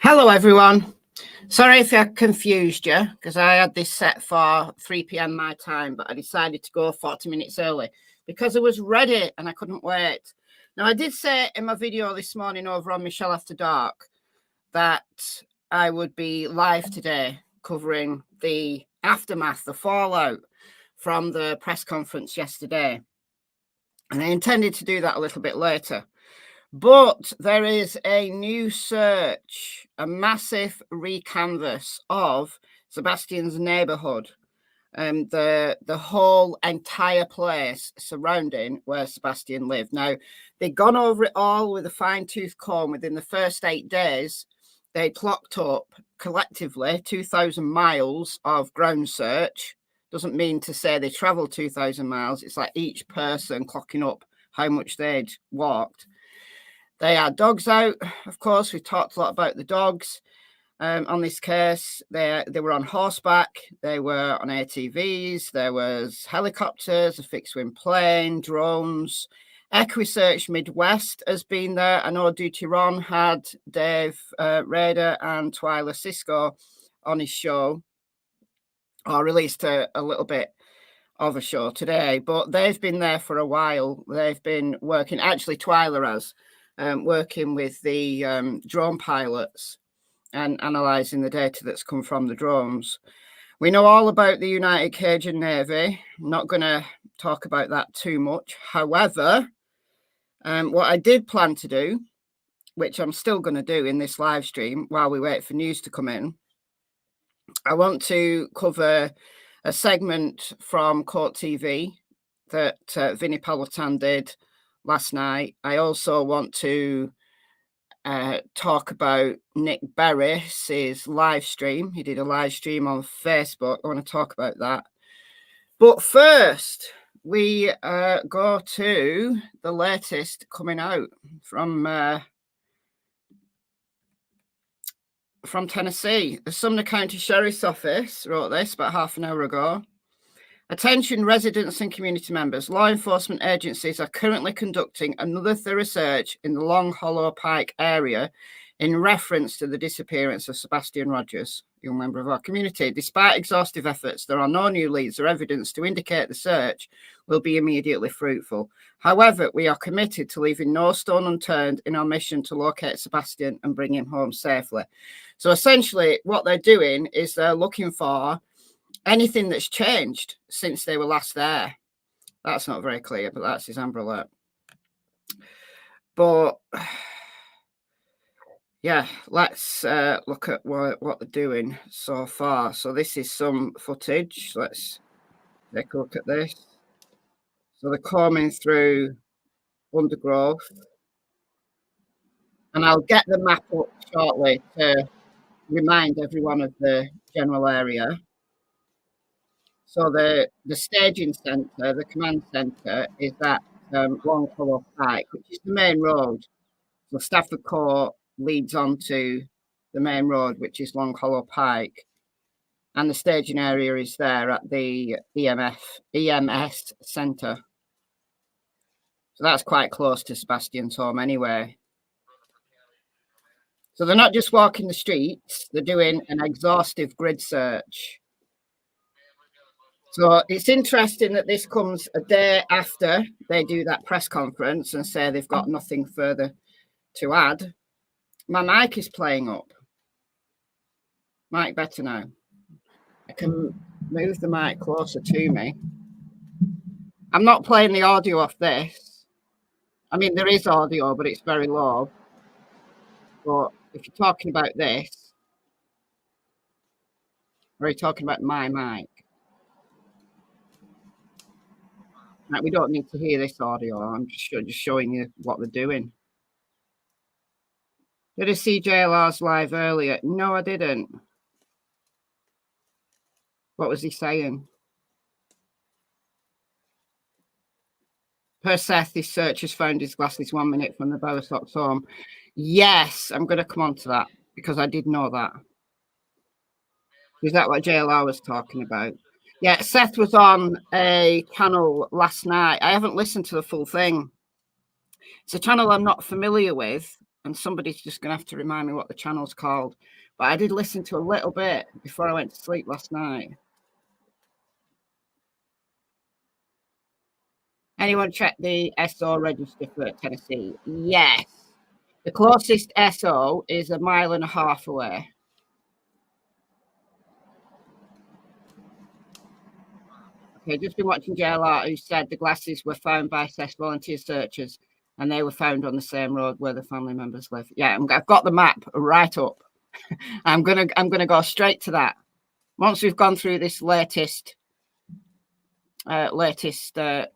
Hello everyone. Sorry if I confused you, because I had this set for 3 p.m. my time, but I decided to go 40 minutes early because I was ready and I couldn't wait. Now, I did say in my video this morning over on MichelleAfterDark that I would be live today covering the aftermath, the fallout from the press conference yesterday. And I intended to do that a little bit later. But there is a new search, a massive recanvass of Sebastian's neighbourhood, the whole entire place surrounding where Sebastian lived. Now, they'd gone over it all with a fine-tooth comb. Within the first 8 days, they clocked up collectively 2,000 miles of ground search. Doesn't mean to say they travelled 2,000 miles. It's like each person clocking up how much they'd walked. They had dogs out, of course. We talked a lot about the dogs on this case. They were on horseback. They were on ATVs. There was helicopters, a fixed-wing plane, drones. EquiSearch Midwest has been there. I know Duty Ron had Dave Rader and Twyla Cisco on his show, or released a little bit of a show today. But they've been there for a while. They've been working, actually Twyla has, working with the drone pilots and analysing the data that's come from the drones. We know all about the United Cajun Navy. I'm not going to talk about that too much. However, what I did plan to do, which I'm still going to do in this live stream while we wait for news to come in, I want to cover a segment from Court TV that Vinny Peloton did last night. I also want to talk about Nick Beres' live stream. He did a live stream on Facebook. I want to talk about that. But first, we go to the latest coming out from Tennessee. The Sumner County Sheriff's Office wrote this about half an hour ago. Attention residents and community members, law enforcement agencies are currently conducting another thorough search in the Long Hollow Pike area in reference to the disappearance of Sebastian Rogers, a young member of our community. Despite exhaustive efforts, there are no new leads or evidence to indicate the search will be immediately fruitful. However, we are committed to leaving no stone unturned in our mission to locate Sebastian and bring him home safely. So essentially what they're doing is they're looking for anything that's changed since they were last there. That's not very clear, but that's his Amber Alert. But yeah, let's look at what they're doing so far. So this is some footage. Let's take a look at this. So they're combing through undergrowth. And I'll get the map up shortly to remind everyone of the general area. So the staging centre, the command centre, is at Long Hollow Pike, which is the main road. So Stafford Court leads on to the main road, which is Long Hollow Pike. And the staging area is there at the EMS centre. So that's quite close to Sebastian's home anyway. So they're not just walking the streets, they're doing an exhaustive grid search. So it's interesting that this comes a day after they do that press conference and say they've got nothing further to add. My mic is playing up. Mic better now. I can move the mic closer to me. I'm not playing the audio off this. I mean, there is audio, but it's very low. But if you're talking about this, or are you talking about my mic? Like, we don't need to hear this audio. I'm just showing you what they're doing. Did I see JLR's live earlier? No, I didn't. What was he saying? Per Seth, his searchers found his glasses 1 minute from the Bowersox home. Yes, I'm going to come on to that because I did know that. Is that what JLR was talking about? Yeah, Seth was on a channel last night. I haven't listened to the full thing. It's a channel I'm not familiar with, and somebody's just going to have to remind me what the channel's called. But I did listen to a little bit before I went to sleep last night. Anyone check the SO register for Tennessee? Yes. The closest SO is 1.5 miles away. Okay, just been watching JLR, who said the glasses were found by SES volunteer searchers and they were found on the same road where the family members live. Yeah, I've got the map right up. I'm gonna go straight to that. Once we've gone through this latest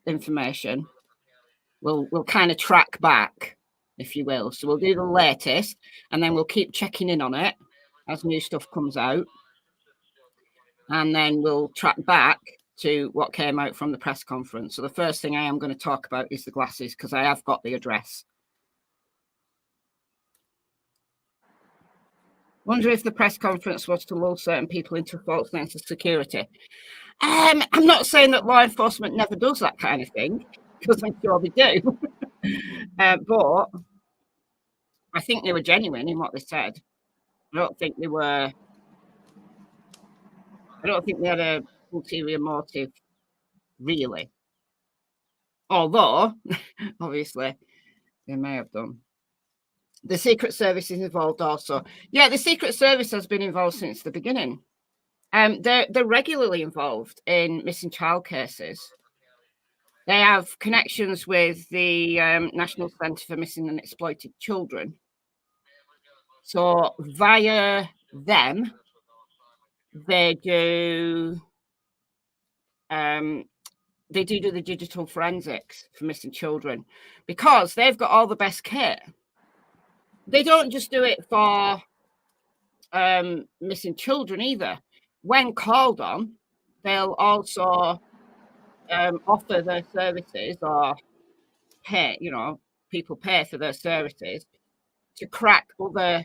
information, we'll kind of track back, if you will. So we'll do the latest, and then we'll keep checking in on it as new stuff comes out, and then we'll track back to what came out from the press conference. So the first thing I am going to talk about is the glasses, because I have got the address. Wonder if the press conference was to lull certain people into a false sense of security. I'm not saying that law enforcement never does that kind of thing, because I'm sure they do. But I think they were genuine in what they said. I don't think they had a ulterior motive, really. Although, obviously, they may have done. The Secret Service is involved also. Yeah, the Secret Service has been involved since the beginning. They're regularly involved in missing child cases. They have connections with the National Centre for Missing and Exploited Children. So via them, they do the digital forensics for missing children, because they've got all the best kit. They don't just do it for missing children either. When called on, they'll also offer their services, or pay, people pay for their services to crack other,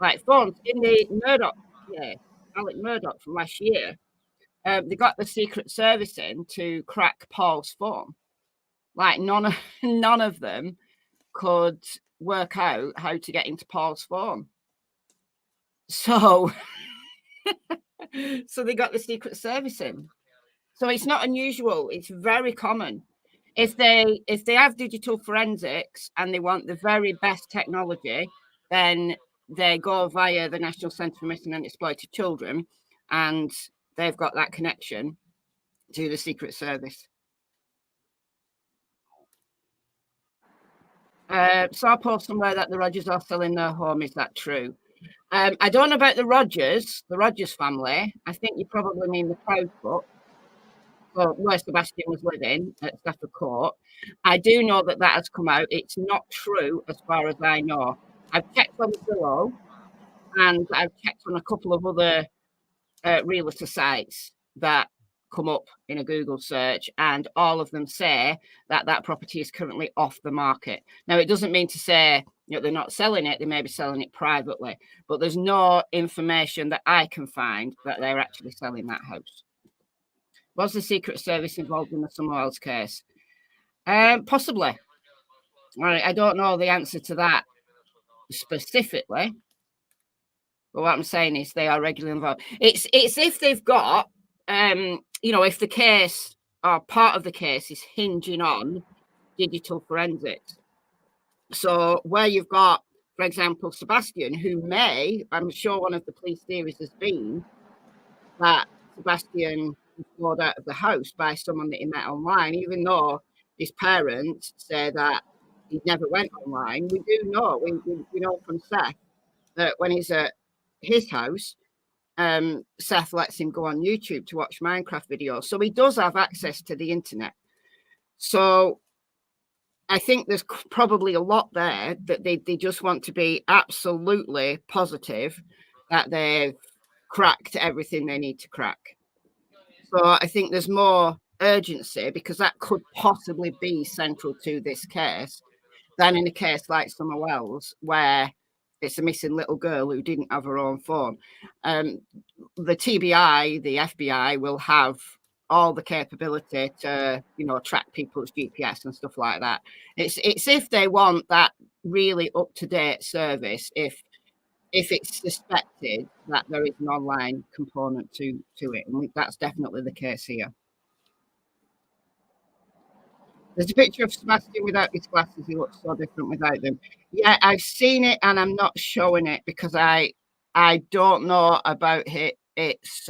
like, phones. In the Murdoch, Alec Murdoch from last year, they got the Secret Service in to crack Paul's phone. Like, none of them could work out how to get into Paul's phone. So they got the Secret Service in. So it's not unusual. It's very common. If they have digital forensics and they want the very best technology, then they go via the National Centre for Missing and Exploited Children, and they've got that connection to the Secret Service. Saw a post somewhere that the Rogers are selling their home. Is that true? I don't know about the Rogers family. I think you probably mean the Proudfoot, where Sebastian was living at Stafford Court. I do know that has come out. It's not true as far as I know. I've checked on Zillow, and I've checked on a couple of other realtor sites that come up in a Google search, and all of them say that property is currently off the market. Now, it doesn't mean to say they're not selling it. They may be selling it privately, but there's no information that I can find that they're actually selling that house. Was the Secret Service involved in the Summerwells case? Possibly. All right, I don't know the answer to that specifically, but what I'm saying is they are regularly involved. It's if they've got, if the case or part of the case is hinging on digital forensics. So where you've got, for example, Sebastian, who I'm sure one of the police theories has been that Sebastian was lured out of the house by someone that he met online, even though his parents say that he never went online. We do know, we know from Seth that when he's at his house, Seth lets him go on YouTube to watch Minecraft videos. So he does have access to the internet. So I think there's probably a lot there that they just want to be absolutely positive that they've cracked everything they need to crack. So I think there's more urgency, because that could possibly be central to this case, than in a case like Summerwells, where it's a missing little girl who didn't have her own phone. The TBI, the FBI, will have all the capability to, you know, track people's GPS and stuff like that. It's if they want that really up-to-date service, if it's suspected that there is an online component to it, and that's definitely the case here. There's a picture of Sebastian without his glasses. He looks so different without them. Yeah, I've seen it, and I'm not showing it because I don't know about it. It's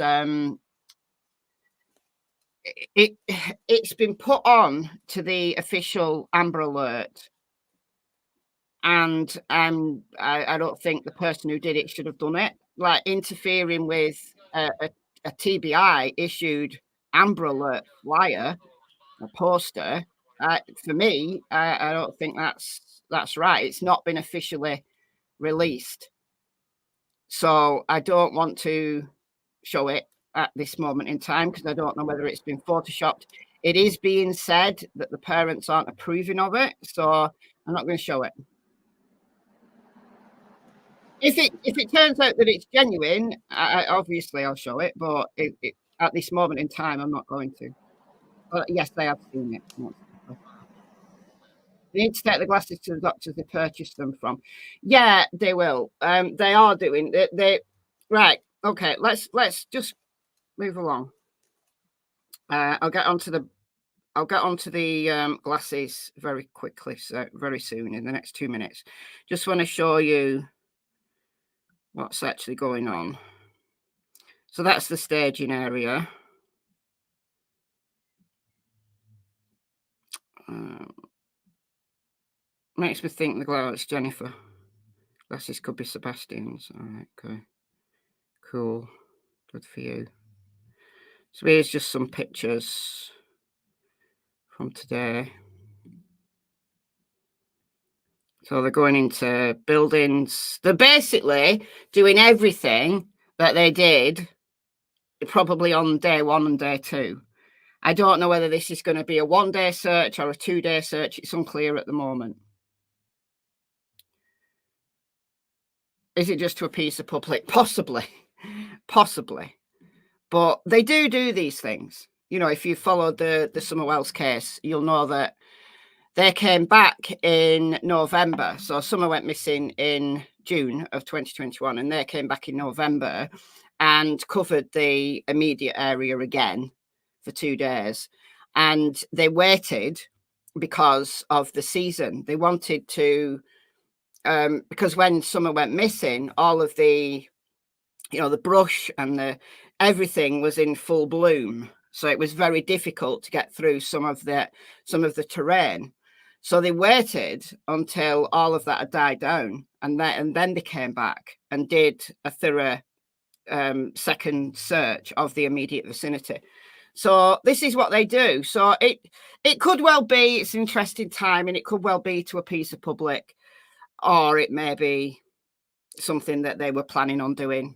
been put on to the official Amber Alert, and I don't think the person who did it should have done it. Like interfering with a TBI issued Amber Alert flyer, a poster. For me, I don't think that's right. It's not been officially released, so I don't want to show it at this moment in time because I don't know whether it's been photoshopped. It is being said that the parents aren't approving of it, so I'm not going to show it. If it turns out that it's genuine, obviously I'll show it, but at this moment in time, I'm not going to. But yes, they have seen it. They need to take the glasses to the doctors they purchased them from. Yeah, they will. They are doing. They right. Okay, let's just move along. I'll get onto the glasses very quickly, so very soon in the next 2 minutes. Just want to show you what's actually going on. So that's the staging area. Makes me think the glass Jennifer. Glasses could be Sebastian's. All right, okay. Cool. Good for you. So here's just some pictures from today. So they're going into buildings. They're basically doing everything that they did probably on day 1 and day 2. I don't know whether this is going to be a 1-day search or a 2-day search. It's unclear at the moment. Is it just to appease the public? Possibly. Possibly. But they do these things. You know, if you followed the Summer Wells case, you'll know that they came back in November. So Summer went missing in June of 2021, and they came back in November and covered the immediate area again for 2 days. And they waited because of the season. They wanted to, because when Summer went missing, all of the, you know, the brush and everything was in full bloom. So it was very difficult to get through some of the terrain. So they waited until all of that had died down, and then they came back and did a thorough second search of the immediate vicinity. So this is what they do. So it could well be it's an interesting time, and it could well be to appease the public, or it may be something that they were planning on doing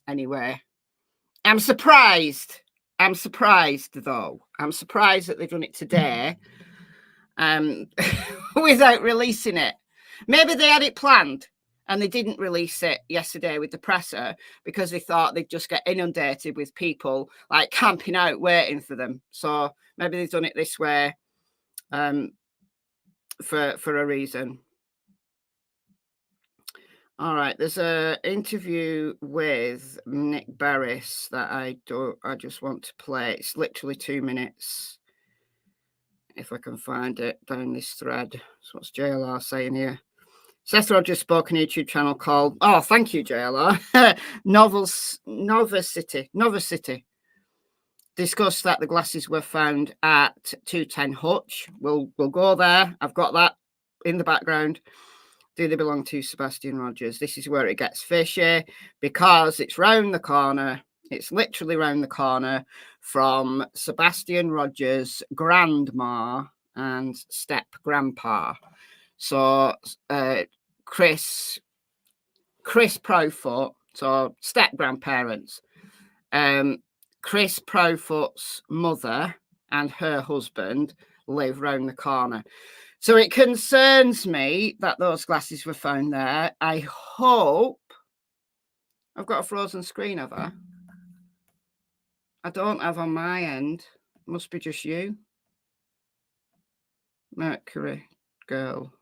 anyway. I'm surprised though. I'm surprised that they've done it today without releasing it. Maybe they had it planned and they didn't release it yesterday with the presser because they thought they'd just get inundated with people like camping out waiting for them. So maybe they've done it this way for a reason. All right, there's an interview with Nick Beres that I just want to play. It's literally 2 minutes. If I can find it down this thread. So what's JLR saying here? Seth Rogers spoke on a YouTube channel called, oh, thank you, JLR. Nova City. Discussed that the glasses were found at 210 Hutch. We'll go there. I've got that in the background. Do they belong to Sebastian Rogers? This is where it gets fishy because it's round the corner. It's literally round the corner from Sebastian Rogers' grandma and step grandpa. So Chris Profoot, so step grandparents. Chris Profoot's mother and her husband live round the corner. So it concerns me that those glasses were found there. I hope I've got a frozen screen of her. I don't have on my end. Must be just you. Mercury girl.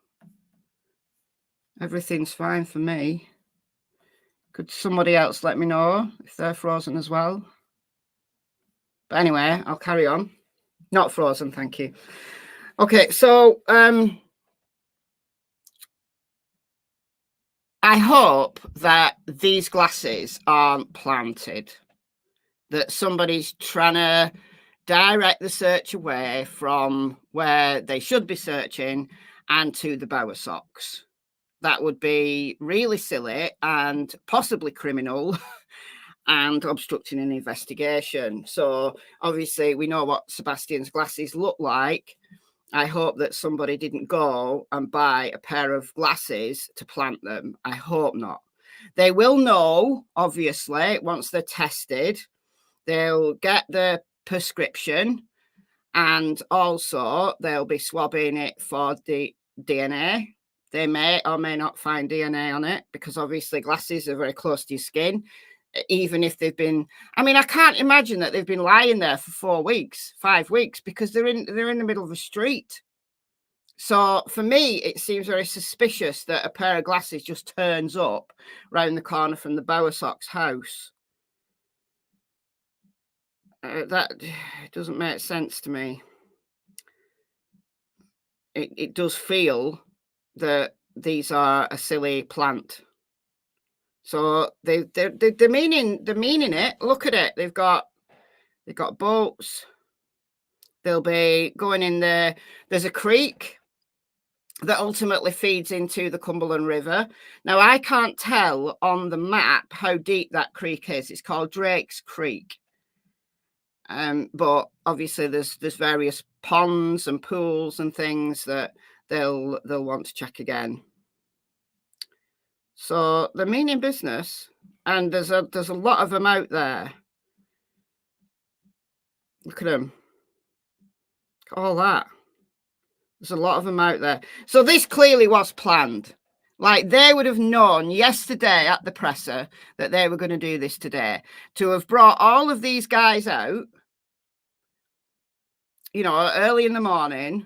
Everything's fine for me. Could somebody else let me know if they're frozen as well? But anyway, I'll carry on. Not frozen, thank you. Okay, so I hope that these glasses aren't planted, that somebody's trying to direct the search away from where they should be searching and to the bower socks. That would be really silly and possibly criminal and obstructing an investigation. So obviously we know what Sebastian's glasses look like. I hope that somebody didn't go and buy a pair of glasses to plant them. I hope not. They will know, obviously, once they're tested. They'll get the prescription, and also they'll be swabbing it for the DNA. They may or may not find DNA on it, because obviously glasses are very close to your skin. Even if they've been, I mean, I can't imagine that they've been lying there for 4 weeks, 5 weeks, because they're in the middle of a street. So for me, it seems very suspicious that a pair of glasses just turns up round the corner from the Bowersock's house. That doesn't make sense to me. It does feel that these are a silly plant. So they're meaning it. Look at it. They've got boats. They'll be going in there. There's a creek that ultimately feeds into the Cumberland River. Now, I can't tell on the map how deep that creek is. It's called Drake's Creek. But obviously there's various ponds and pools and things that they'll want to check again. So they're meaning business, and there's a lot of them out there. Look at them. All that. There's a lot of them out there. So this clearly was planned. Like, they would have known yesterday at the presser that they were going to do this today. To have brought all of these guys out, you know, early in the morning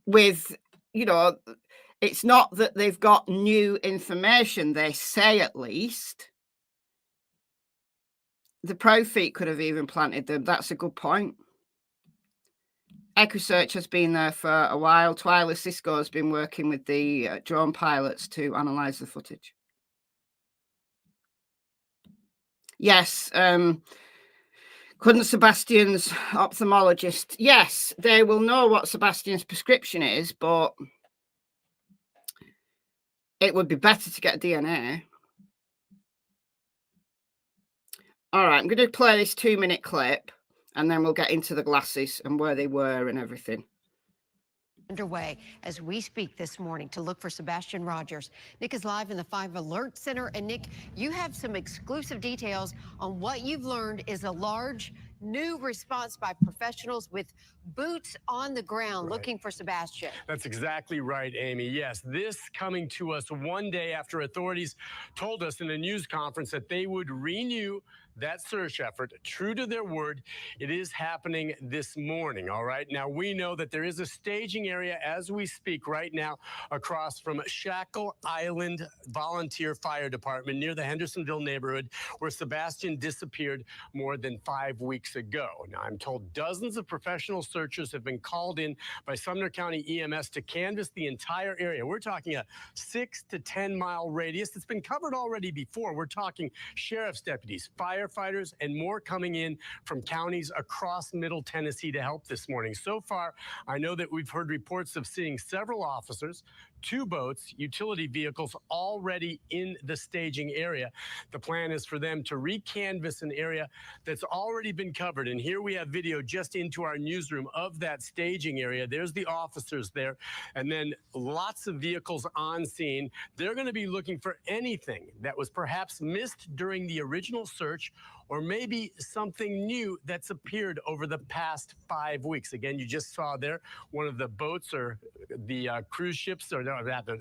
with, you know, it's not that they've got new information, they say at least. The Profit could have even planted them. That's a good point. EcoSearch has been there for a while. Twyla Cisco has been working with the drone pilots to analyse the footage. Yes, couldn't Sebastian's ophthalmologist? Yes, they will know what Sebastian's prescription is, but it would be better to get DNA. All right, I'm going to play this 2-minute clip, and then we'll get into the glasses and where they were and everything. Underway as we speak this morning to look for Sebastian Rogers. Nick is live in the 5 Alert Center. And Nick, you have some exclusive details on what you've learned is a large new response by professionals with boots on the ground looking for Sebastian. That's exactly right, Amy. Yes, this coming to us one day after authorities told us in a news conference that they would renew that search effort. True to their word, it is happening this morning, all right? Now, we know that there is a staging area as we speak right now across from Shackle Island Volunteer Fire Department near the Hendersonville neighborhood where Sebastian disappeared more than 5 weeks ago. Now, I'm told dozens of professional searchers have been called in by Sumner County EMS to canvass the entire area. We're talking a 6 to 10 mile radius. It's been covered already before. We're talking sheriff's deputies, firefighters, and more coming in from counties across Middle Tennessee to help this morning. So far, I know that we've heard reports of seeing several officers, 2 boats, utility vehicles already in the staging area. The plan is for them to recanvass an area that's already been covered. And here we have video just into our newsroom of that staging area. There's the officers there, and then lots of vehicles on scene. They're going to be looking for anything that was perhaps missed during the original search or maybe something new that's appeared over the past 5 weeks. Again, you just saw there one of the boats or the cruise ships, or no,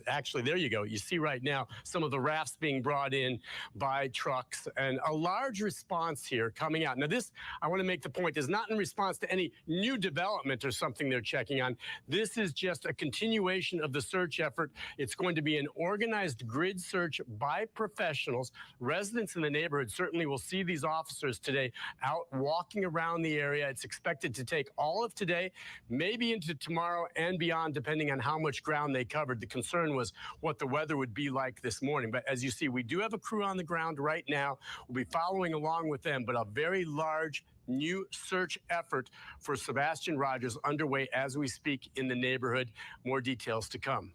actually, there you go. You see right now some of the rafts being brought in by trucks, and a large response here coming out. Now, this, I want to make the point, is not in response to any new development or something they're checking on. This is just a continuation of the search effort. It's going to be an organized grid search by professionals. Residents in the neighborhood certainly will see these officers today out walking around the area. It's expected to take all of today, maybe into tomorrow and beyond, depending on how much ground they covered. The concern was what the weather would be like this morning. But as you see, we do have a crew on the ground right now. We'll be following along with them, but a very large new search effort for Sebastian Rogers underway as we speak in the neighborhood. More details to come.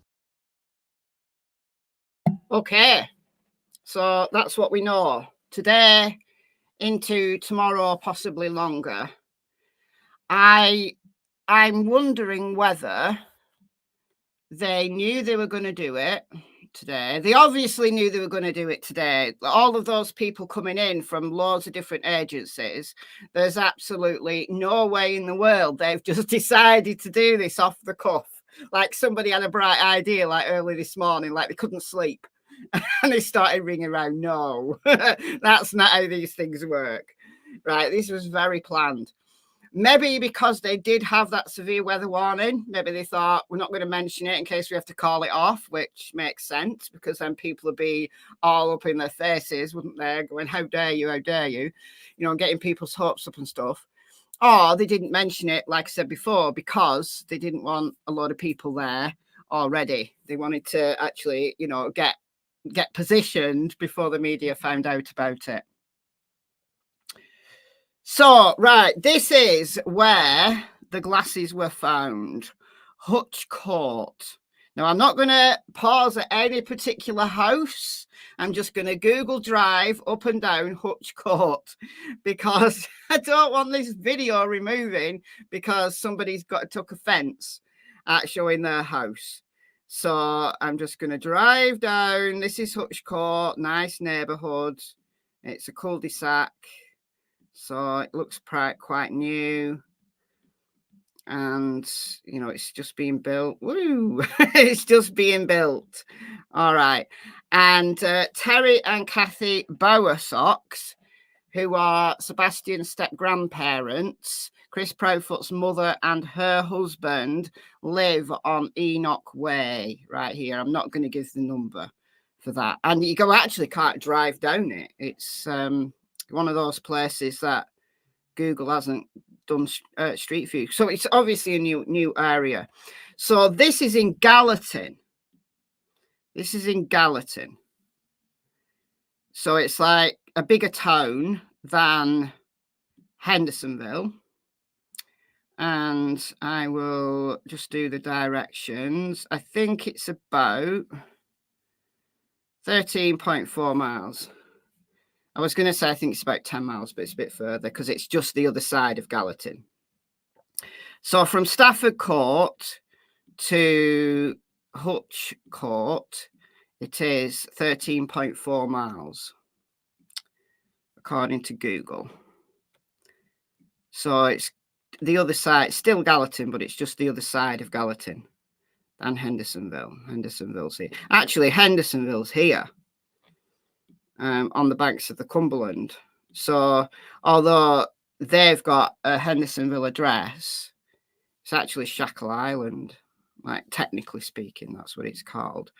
Okay, so that's what we know today into tomorrow, possibly longer. I'm wondering whether they knew they were going to do it today. They obviously knew they were going to do it today. All of those people coming in from loads of different agencies, there's absolutely no way in the world they've just decided to do this off the cuff. Like somebody had a bright idea like early this morning, like they couldn't sleep and they started ringing around. No, that's not how these things work. Right, this was very planned. Maybe because they did have that severe weather warning, maybe they thought we're not going to mention it in case we have to call it off, which makes sense because then people would be all up in their faces, wouldn't they? Going, how dare you, you know, getting people's hopes up and stuff. Or they didn't mention it, like I said before, because they didn't want a lot of people there already. They wanted to actually, you know, get positioned before the media found out about it. So, right, this is where the glasses were found. Hutch Court. Now, I'm not going to pause at any particular house. I'm just going to Google Drive up and down Hutch Court because I don't want this video removing because somebody's took offence at showing their house. So I'm just going to drive down. This is Hutch Court, nice neighbourhood. It's a cul-de-sac. So it looks quite new. And, you know, it's just being built. Woo! It's just being built. All right. And Terry and Kathy Bowersox, who are Sebastian's step-grandparents, Chris Profoot's mother and her husband live on Enoch Way right here. I'm not going to give the number for that. And you actually can't drive down it. It's one of those places that Google hasn't done street view. So it's obviously a new area. So this is in Gallatin. This is in Gallatin. So it's like a bigger town than Hendersonville. And I will just do the directions. I think it's about 13.4 miles. I was going to say I think it's about 10 miles, but it's a bit further because it's just the other side of Gallatin. So from Stafford Court to Hutch Court, it is 13.4 miles, according to Google. So it's the other side, still Gallatin, but it's just the other side of Gallatin than Hendersonville. Hendersonville's here. Actually, Hendersonville's here. On the banks of the Cumberland. So although they've got a Hendersonville address, it's actually Shackle Island, like technically speaking, that's what it's called.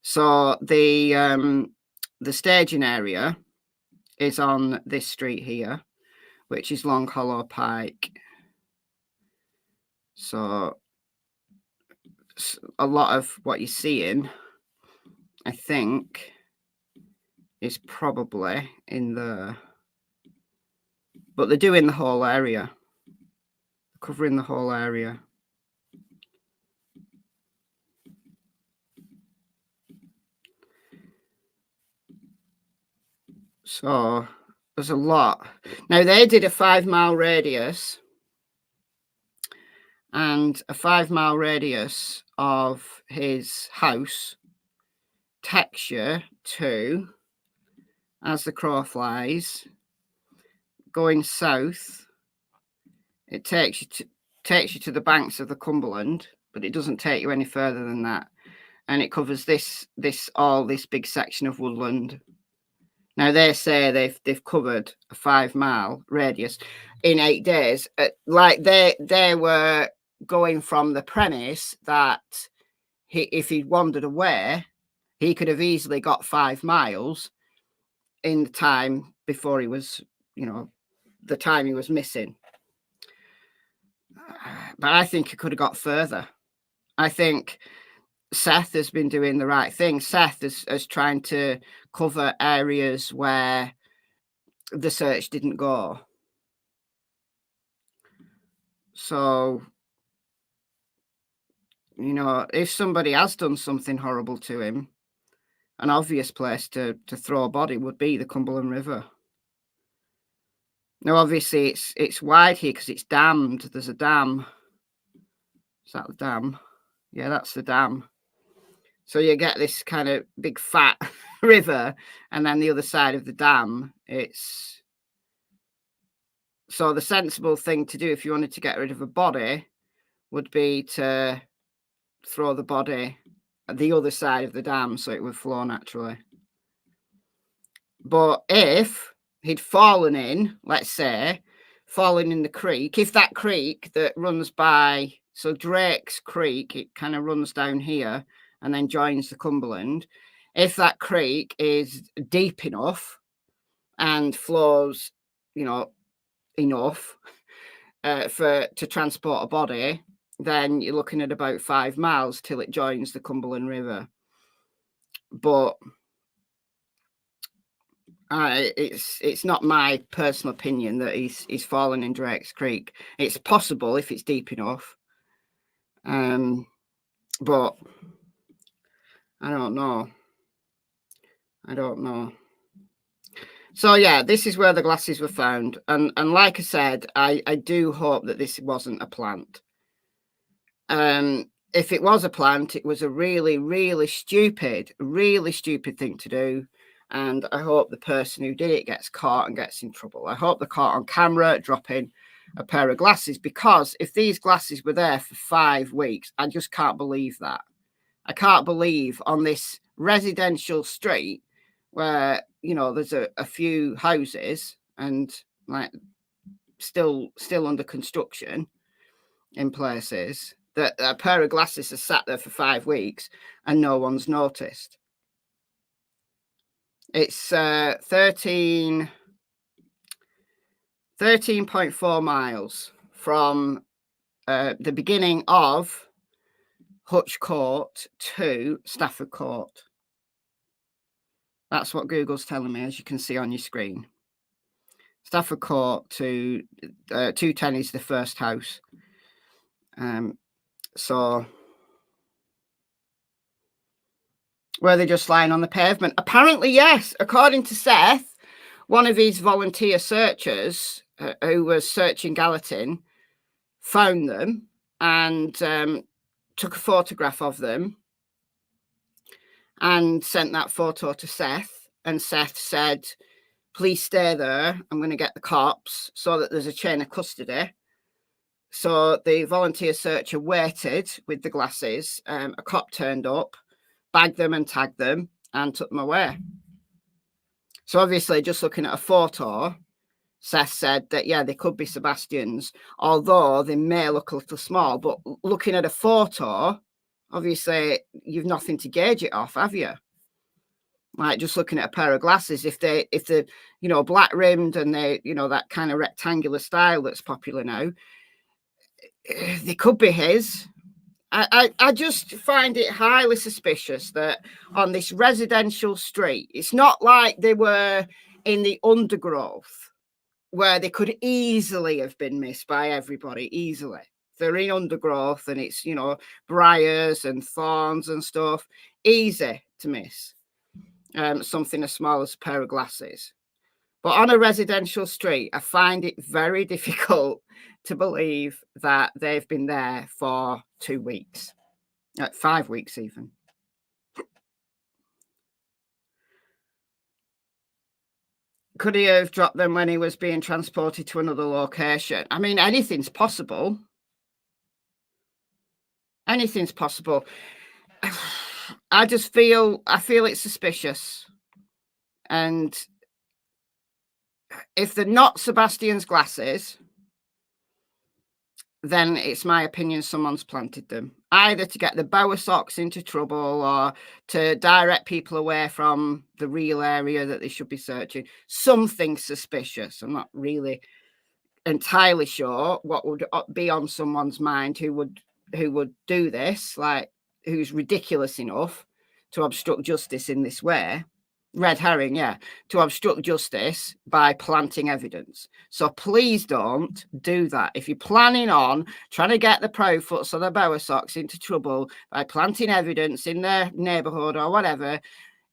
So the staging area is on this street here, which is Long Hollow Pike. So a lot of what you're seeing, I think, is probably in there. But they're doing the whole area. They're covering the whole area. So there's a lot. Now they did a 5-mile radius. And a 5-mile radius of his house takes you to, as the crow flies, going south, it takes you to the banks of the Cumberland, but it doesn't take you any further than that. And it covers this big section of woodland. Now they say they've covered a 5-mile radius in 8 days. Like they were going from the premise that if he'd wandered away, he could have easily got 5 miles in the time before he was, the time he was missing. But I think he could have got further. I think Seth has been doing the right thing. Seth is trying to cover areas where the search didn't go. So, if somebody has done something horrible to him, an obvious place to throw a body would be the Cumberland River. Now, obviously, it's wide here because it's dammed. There's a dam. Is that the dam? Yeah, that's the dam. So you get this kind of big fat river, and then the other side of the dam, it's... So the sensible thing to do if you wanted to get rid of a body would be to throw the body at the other side of the dam so it would flow naturally. But if he'd fallen in, let's say, fallen in the creek, if that creek that runs by, so Drake's Creek, it kind of runs down here and then joins the Cumberland. If that creek is deep enough and flows, enough to transport a body, then you're looking at about 5 miles till it joins the Cumberland River. But it's not my personal opinion that he's fallen in Drake's Creek. It's possible if it's deep enough, but I don't know. So yeah, this is where the glasses were found, and like I said, I do hope that this wasn't a plant. If it was a plant, it was a really, really stupid thing to do, and I hope the person who did it gets caught and gets in trouble. I hope they're caught on camera dropping a pair of glasses, because if these glasses were there for 5 weeks, I just can't believe that. I can't believe on this residential street where, there's a few houses and like still under construction in places, that a pair of glasses has sat there for 5 weeks and no one's noticed. It's 13.4 miles from the beginning of Hutch Court to Stafford Court. That's what Google's telling me, as you can see on your screen. Stafford Court to 210 is the first house. So were they just lying on the pavement? Apparently, yes. According to Seth, one of his volunteer searchers who was searching Gallatin found them and took a photograph of them and sent that photo to Seth. And Seth said, please stay there. I'm going to get the cops, so that there's a chain of custody. So the volunteer searcher waited with the glasses. A cop turned up, bagged them and tagged them and took them away. So obviously, just looking at a photo, Seth said that, yeah, they could be Sebastian's, although they may look a little small. But looking at a photo, obviously, you've nothing to gauge it off, have you? Like just looking at a pair of glasses, if they're black rimmed and they, that kind of rectangular style that's popular now, they could be his. I just find it highly suspicious that on this residential street, it's not like they were in the undergrowth where they could easily have been missed by everybody, easily. They're in undergrowth and it's, briars and thorns and stuff, easy to miss something as small as a pair of glasses. But on a residential street, I find it very difficult to believe that they've been there for 2 weeks, 5 weeks even. Could he have dropped them when he was being transported to another location? I mean, anything's possible. Anything's possible. I feel it's suspicious. And if they're not Sebastian's glasses, then it's my opinion someone's planted them, either to get the Bowersox into trouble or to direct people away from the real area that they should be searching. Something suspicious. I'm not really entirely sure what would be on someone's mind who would do this, like who's ridiculous enough to obstruct justice in this way. Red herring, yeah, to obstruct justice by planting evidence. So please don't do that. If you're planning on trying to get the Profoots or the Bowersox into trouble by planting evidence in their neighbourhood or whatever,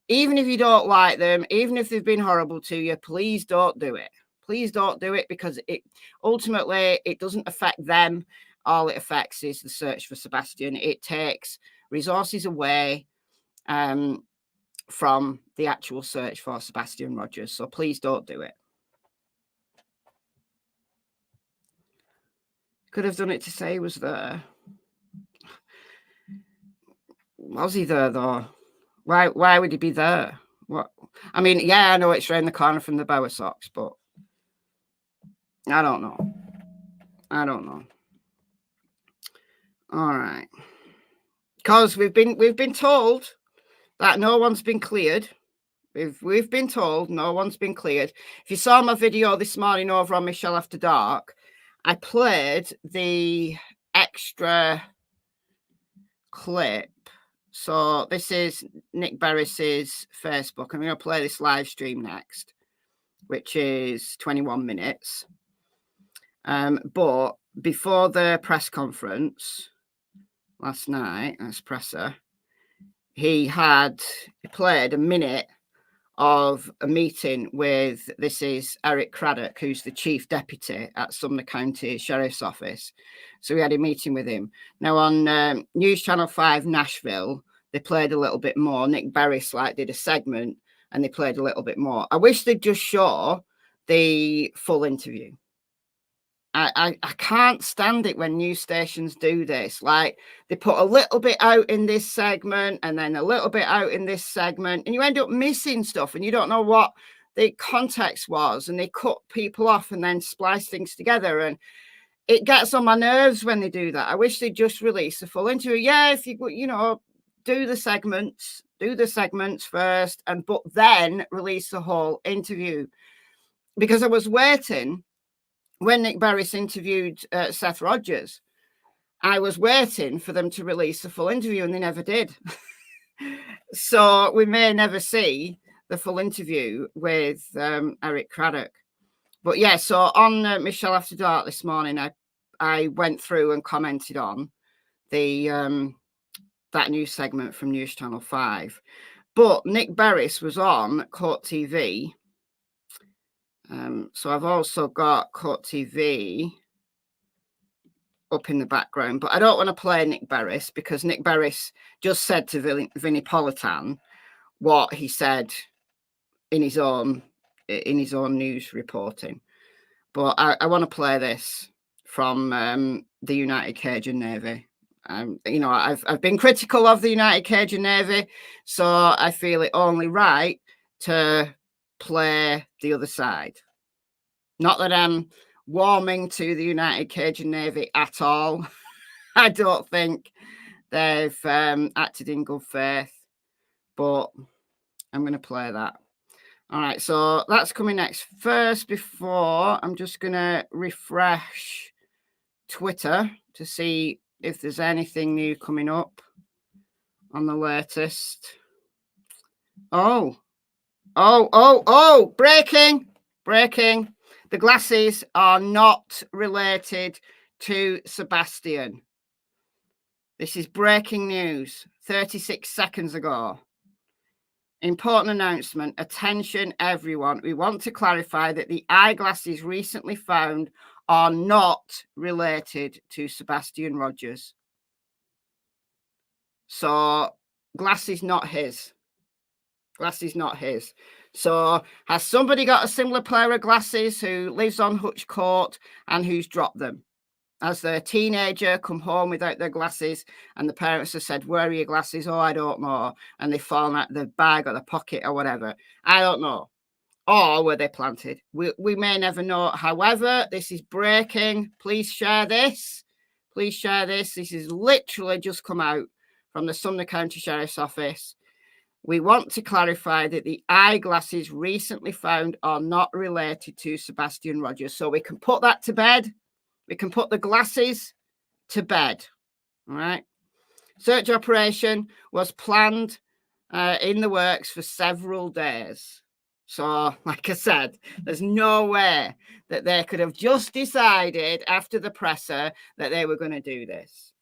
even if you don't like them, even if they've been horrible to you, please don't do it. Please don't do it, because it ultimately it doesn't affect them. All it affects is the search for Sebastian. It takes resources away from the actual search for Sebastian Rogers. So please don't do it. Could have done it to say he was there. Was he there though? Why would he be there? What? I mean, yeah, I know it's around the corner from the Bowersox, but I don't know. All right. Because we've been told that no one's been cleared. We've been told no one's been cleared. If you saw my video this morning over on Michelle After Dark, I played the extra clip. So this is Nick Beres's Facebook. I'm going to play this live stream next, which is 21 minutes. But before the press conference last night, as presser, he played a minute of a meeting with, this is Eric Craddock, who's the chief deputy at Sumner County Sheriff's Office. So we had a meeting with him. Now on News Channel 5 Nashville, they played a little bit more. Nick Beres did a segment and they played a little bit more. I wish they'd just show the full interview. I can't stand it when news stations do this. Like, they put a little bit out in this segment and then a little bit out in this segment, and you end up missing stuff and you don't know what the context was, and they cut people off and then splice things together, and it gets on my nerves when they do that. I wish they'd just release a full interview. Yeah, if you do the segments first, but then release the whole interview. Because I was waiting. When Nick Beres interviewed Seth Rogers, I was waiting for them to release the full interview, and they never did. So we may never see the full interview with Eric Craddock. But yeah, so on Michelle After Dark this morning, I went through and commented on the that news segment from News Channel 5. But Nick Beres was on Court TV. So I've also got Court TV up in the background, but I don't want to play Nick Beres because Nick Beres just said to Vinnie Politan what he said in his own news reporting. But I want to play this from the United Cajun Navy. I've been critical of the United Cajun Navy, so I feel it only right to play the other side. Not that I'm warming to the United Cajun Navy at all. I don't think they've acted in good faith, but I'm going to play that. All right, so that's coming next. First, before, I'm just going to refresh Twitter to see if there's anything new coming up on the latest. Oh, breaking. The glasses are not related to Sebastian. This is breaking news 36 seconds ago. Important announcement. Attention, everyone. We want to clarify that the eyeglasses recently found are not related to Sebastian Rogers. So, glasses not his. So has somebody got a similar pair of glasses who lives on Hutch Court and who's dropped them? As a teenager, come home without their glasses, and the parents have said, "Where are your glasses?" "Oh, I don't know." And they've fallen out the bag or the pocket or whatever. I don't know. Or were they planted? We may never know. However, this is breaking. Please share this. Please share this. This is literally just come out from the Sumner County Sheriff's Office. We want to clarify that the eyeglasses recently found are not related to Sebastian Rogers. So we can put that to bed. We can put the glasses to bed. All right. Search operation was planned in the works for several days. So, like I said, there's no way that they could have just decided after the presser that they were going to do this.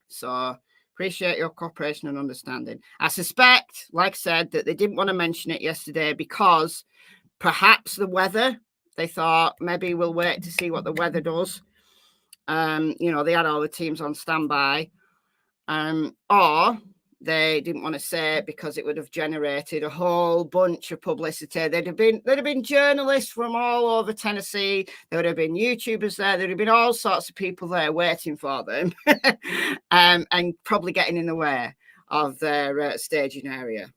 So, appreciate your cooperation and understanding. I suspect, like I said, that they didn't want to mention it yesterday because perhaps the weather, they thought maybe we'll wait to see what the weather does. You know, they had all the teams on standby. Or they didn't want to say it because it would have generated a whole bunch of publicity. There'd have been journalists from all over Tennessee. There would have been YouTubers there. There'd have been all sorts of people there waiting for them, and probably getting in the way of their staging area.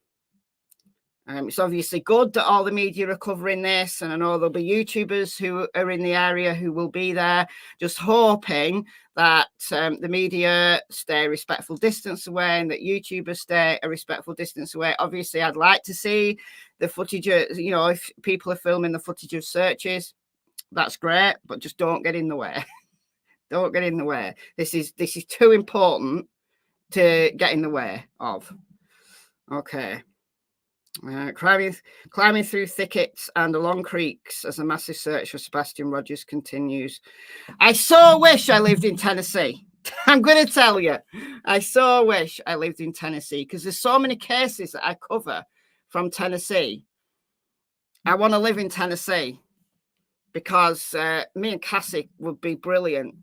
It's obviously good that all the media are covering this, and I know there'll be YouTubers who are in the area who will be there, just hoping that the media stay a respectful distance away and that YouTubers stay a respectful distance away. Obviously, I'd like to see the footage, you know, if people are filming the footage of searches, that's great, but just don't get in the way. Don't get in the way. This is too important to get in the way of. Okay. Climbing through thickets and along creeks as a massive search for Sebastian Rogers continues. I so wish I lived in Tennessee. I'm going to tell you, I so wish I lived in Tennessee because there's so many cases that I cover from Tennessee. I want to live in Tennessee because me and Cassie would be brilliant.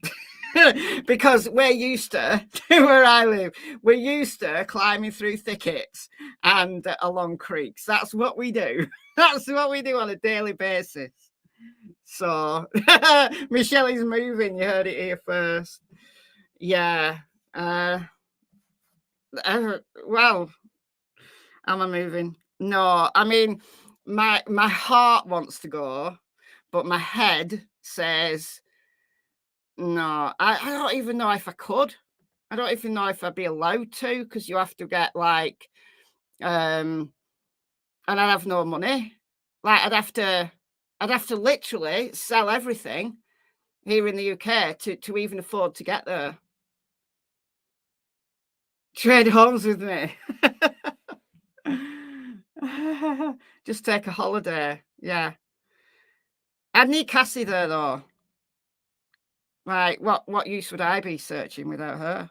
Because we're used to, where I live, we're used to climbing through thickets and along creeks. That's what we do. That's what we do on a daily basis. So, Michelle is moving. You heard it here first. Yeah. Well, am I moving? No, I mean, my heart wants to go, but my head says, no, I don't even know if I could. I don't even know if I'd be allowed to because you have to get like, and I'd have no money. Like I'd have to literally sell everything here in the UK to even afford to get there. Trade homes with me. Just take a holiday. Yeah. I'd need Cassie there though. Like, what use would I be searching without her?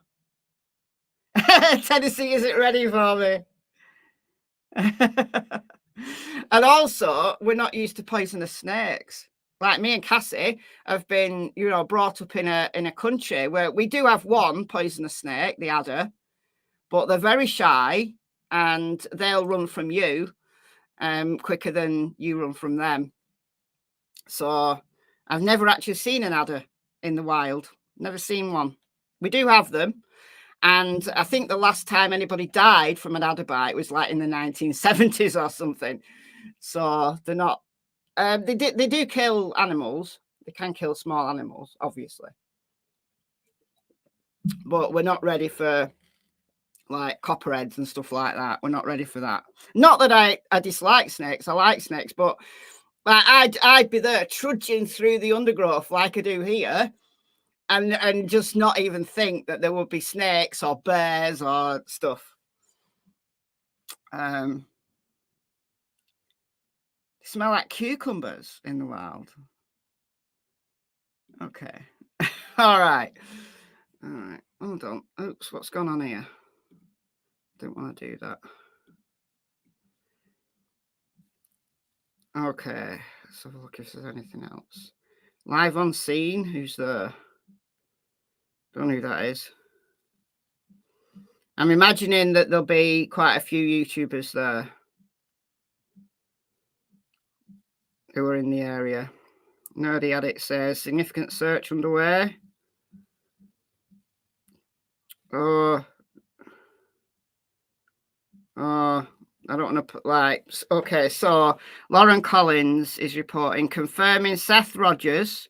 Tennessee isn't ready for me. And also, we're not used to poisonous snakes. Like me and Cassie have been, you know, brought up in a country where we do have one poisonous snake, the adder, but they're very shy and they'll run from you quicker than you run from them. So I've never actually seen an adder in the wild. Never seen one. We do have them. And I think the last time anybody died from an adder bite was like in the 1970s or something. So they're not, they do kill animals. They can kill small animals, obviously. But we're not ready for like copperheads and stuff like that. We're not ready for that. Not that I dislike snakes. I like snakes, but I'd be there trudging through the undergrowth like I do here. And just not even think that there would be snakes or bears or stuff. They smell like cucumbers in the wild. Okay. All right. All right. Hold on. Oops, what's going on here? Don't want to do that. Okay. Let's have a look if there's anything else. Live on scene. Who's there? Don't know who that is. I'm imagining that there'll be quite a few YouTubers there. who were in the area. Nerdy Addict says, significant search underway. Oh, I don't want to put like, okay, so Lauren Collins is reporting, confirming Seth Rogers.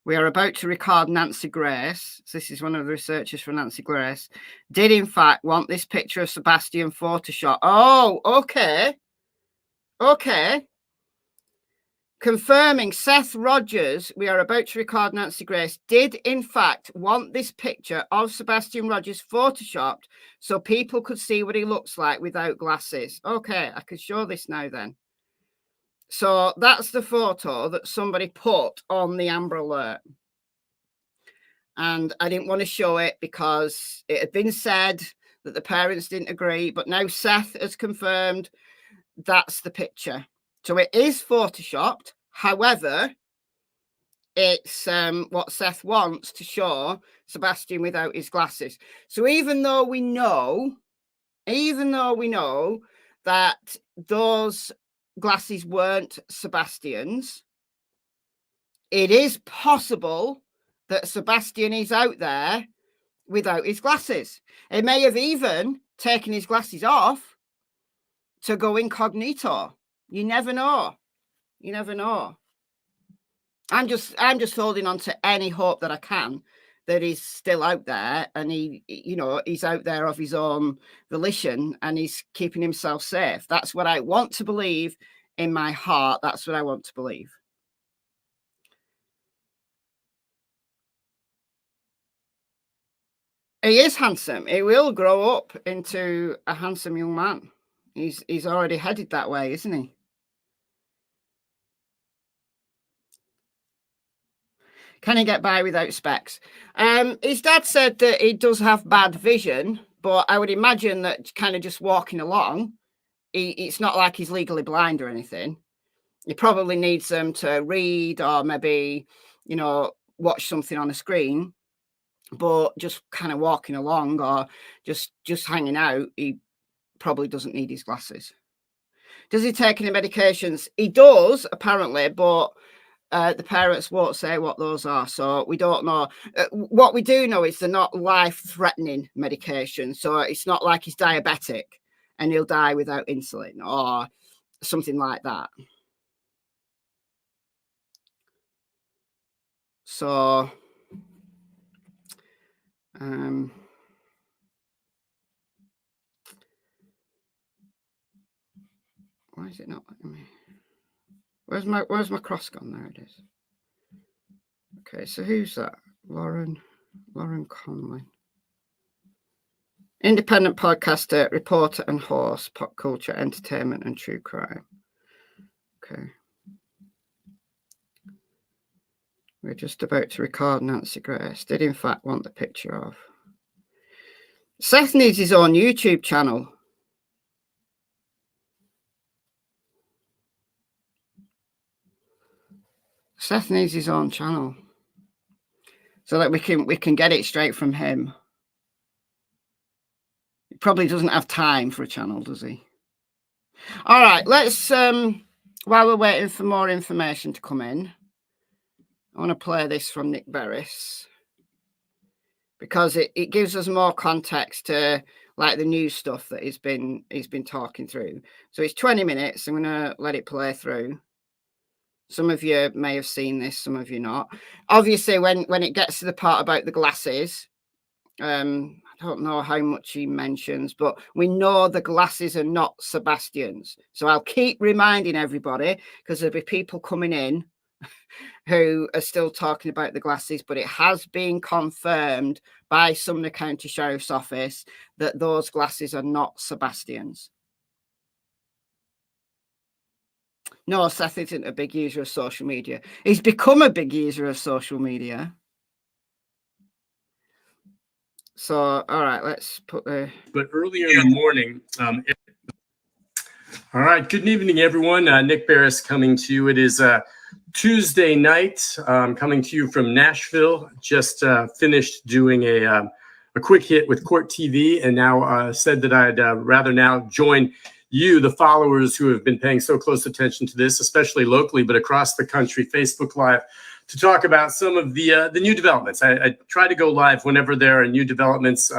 We are about to record Nancy Grace. So this is one of the researchers for Nancy Grace. Did in fact want this picture of Sebastian Photoshop. Oh, okay. Okay. Confirming Seth Rogers, we are about to record Nancy Grace, did in fact want this picture of Sebastian Rogers photoshopped so people could see what he looks like without glasses. Okay, I can show this now then. So that's the photo that somebody put on the Amber Alert. And I didn't want to show it because it had been said that the parents didn't agree, but now Seth has confirmed that's the picture. So it is photoshopped. However, it's what Seth wants to show Sebastian without his glasses. So even though we know that those glasses weren't Sebastian's, it is possible that Sebastian is out there without his glasses. He may have even taken his glasses off to go incognito. You never know. You never know. I'm just holding on to any hope that I can that he's still out there, and he's out there of his own volition and he's keeping himself safe. That's what I want to believe in my heart. That's what I want to believe. He is handsome. He will grow up into a handsome young man. He's already headed that way, isn't he? Can he get by without specs? His dad said that he does have bad vision, but I would imagine that kind of just walking along, it's not like he's legally blind or anything. He probably needs them to read or maybe, watch something on a screen, but just kind of walking along or just hanging out, he probably doesn't need his glasses. Does he take any medications? He does, apparently, but the parents won't say what those are, so we don't know. What we do know is they're not life-threatening medication, so it's not like he's diabetic and he'll die without insulin or something like that. So, why is it not letting me? Where's my cross gone? There it is. Okay, so who's that? Lauren Conley. Independent podcaster, reporter and host, pop culture, entertainment and true crime. Okay. We're just about to record Nancy Grace. Did in fact want the picture of. Seth needs his own YouTube channel. Seth needs his own channel so that we can get it straight from him. He probably doesn't have time for a channel, does he? All right, let's while we're waiting for more information to come in, I want to play this from Nick Beres because it gives us more context to like the news stuff that he's been talking through. So it's 20 minutes. I'm going to let it play through. Some of you may have seen this, some of you not. Obviously, when it gets to the part about the glasses, I don't know how much he mentions, but we know the glasses are not Sebastian's. So I'll keep reminding everybody because there'll be people coming in who are still talking about the glasses, but it has been confirmed by Sumner County Sheriff's Office that those glasses are not Sebastian's. No, Seth isn't a big user of social media. He's become a big user of social media. So, all right, let's put the... But earlier in the morning... all right, good evening, everyone. Nick Beres coming to you. It is Tuesday night, coming to you from Nashville. Just finished doing a quick hit with Court TV, and now said that I'd rather now join you, the followers who have been paying so close attention to this, especially locally, but across the country, Facebook Live, to talk about some of the new developments. I try to go live whenever there are new developments,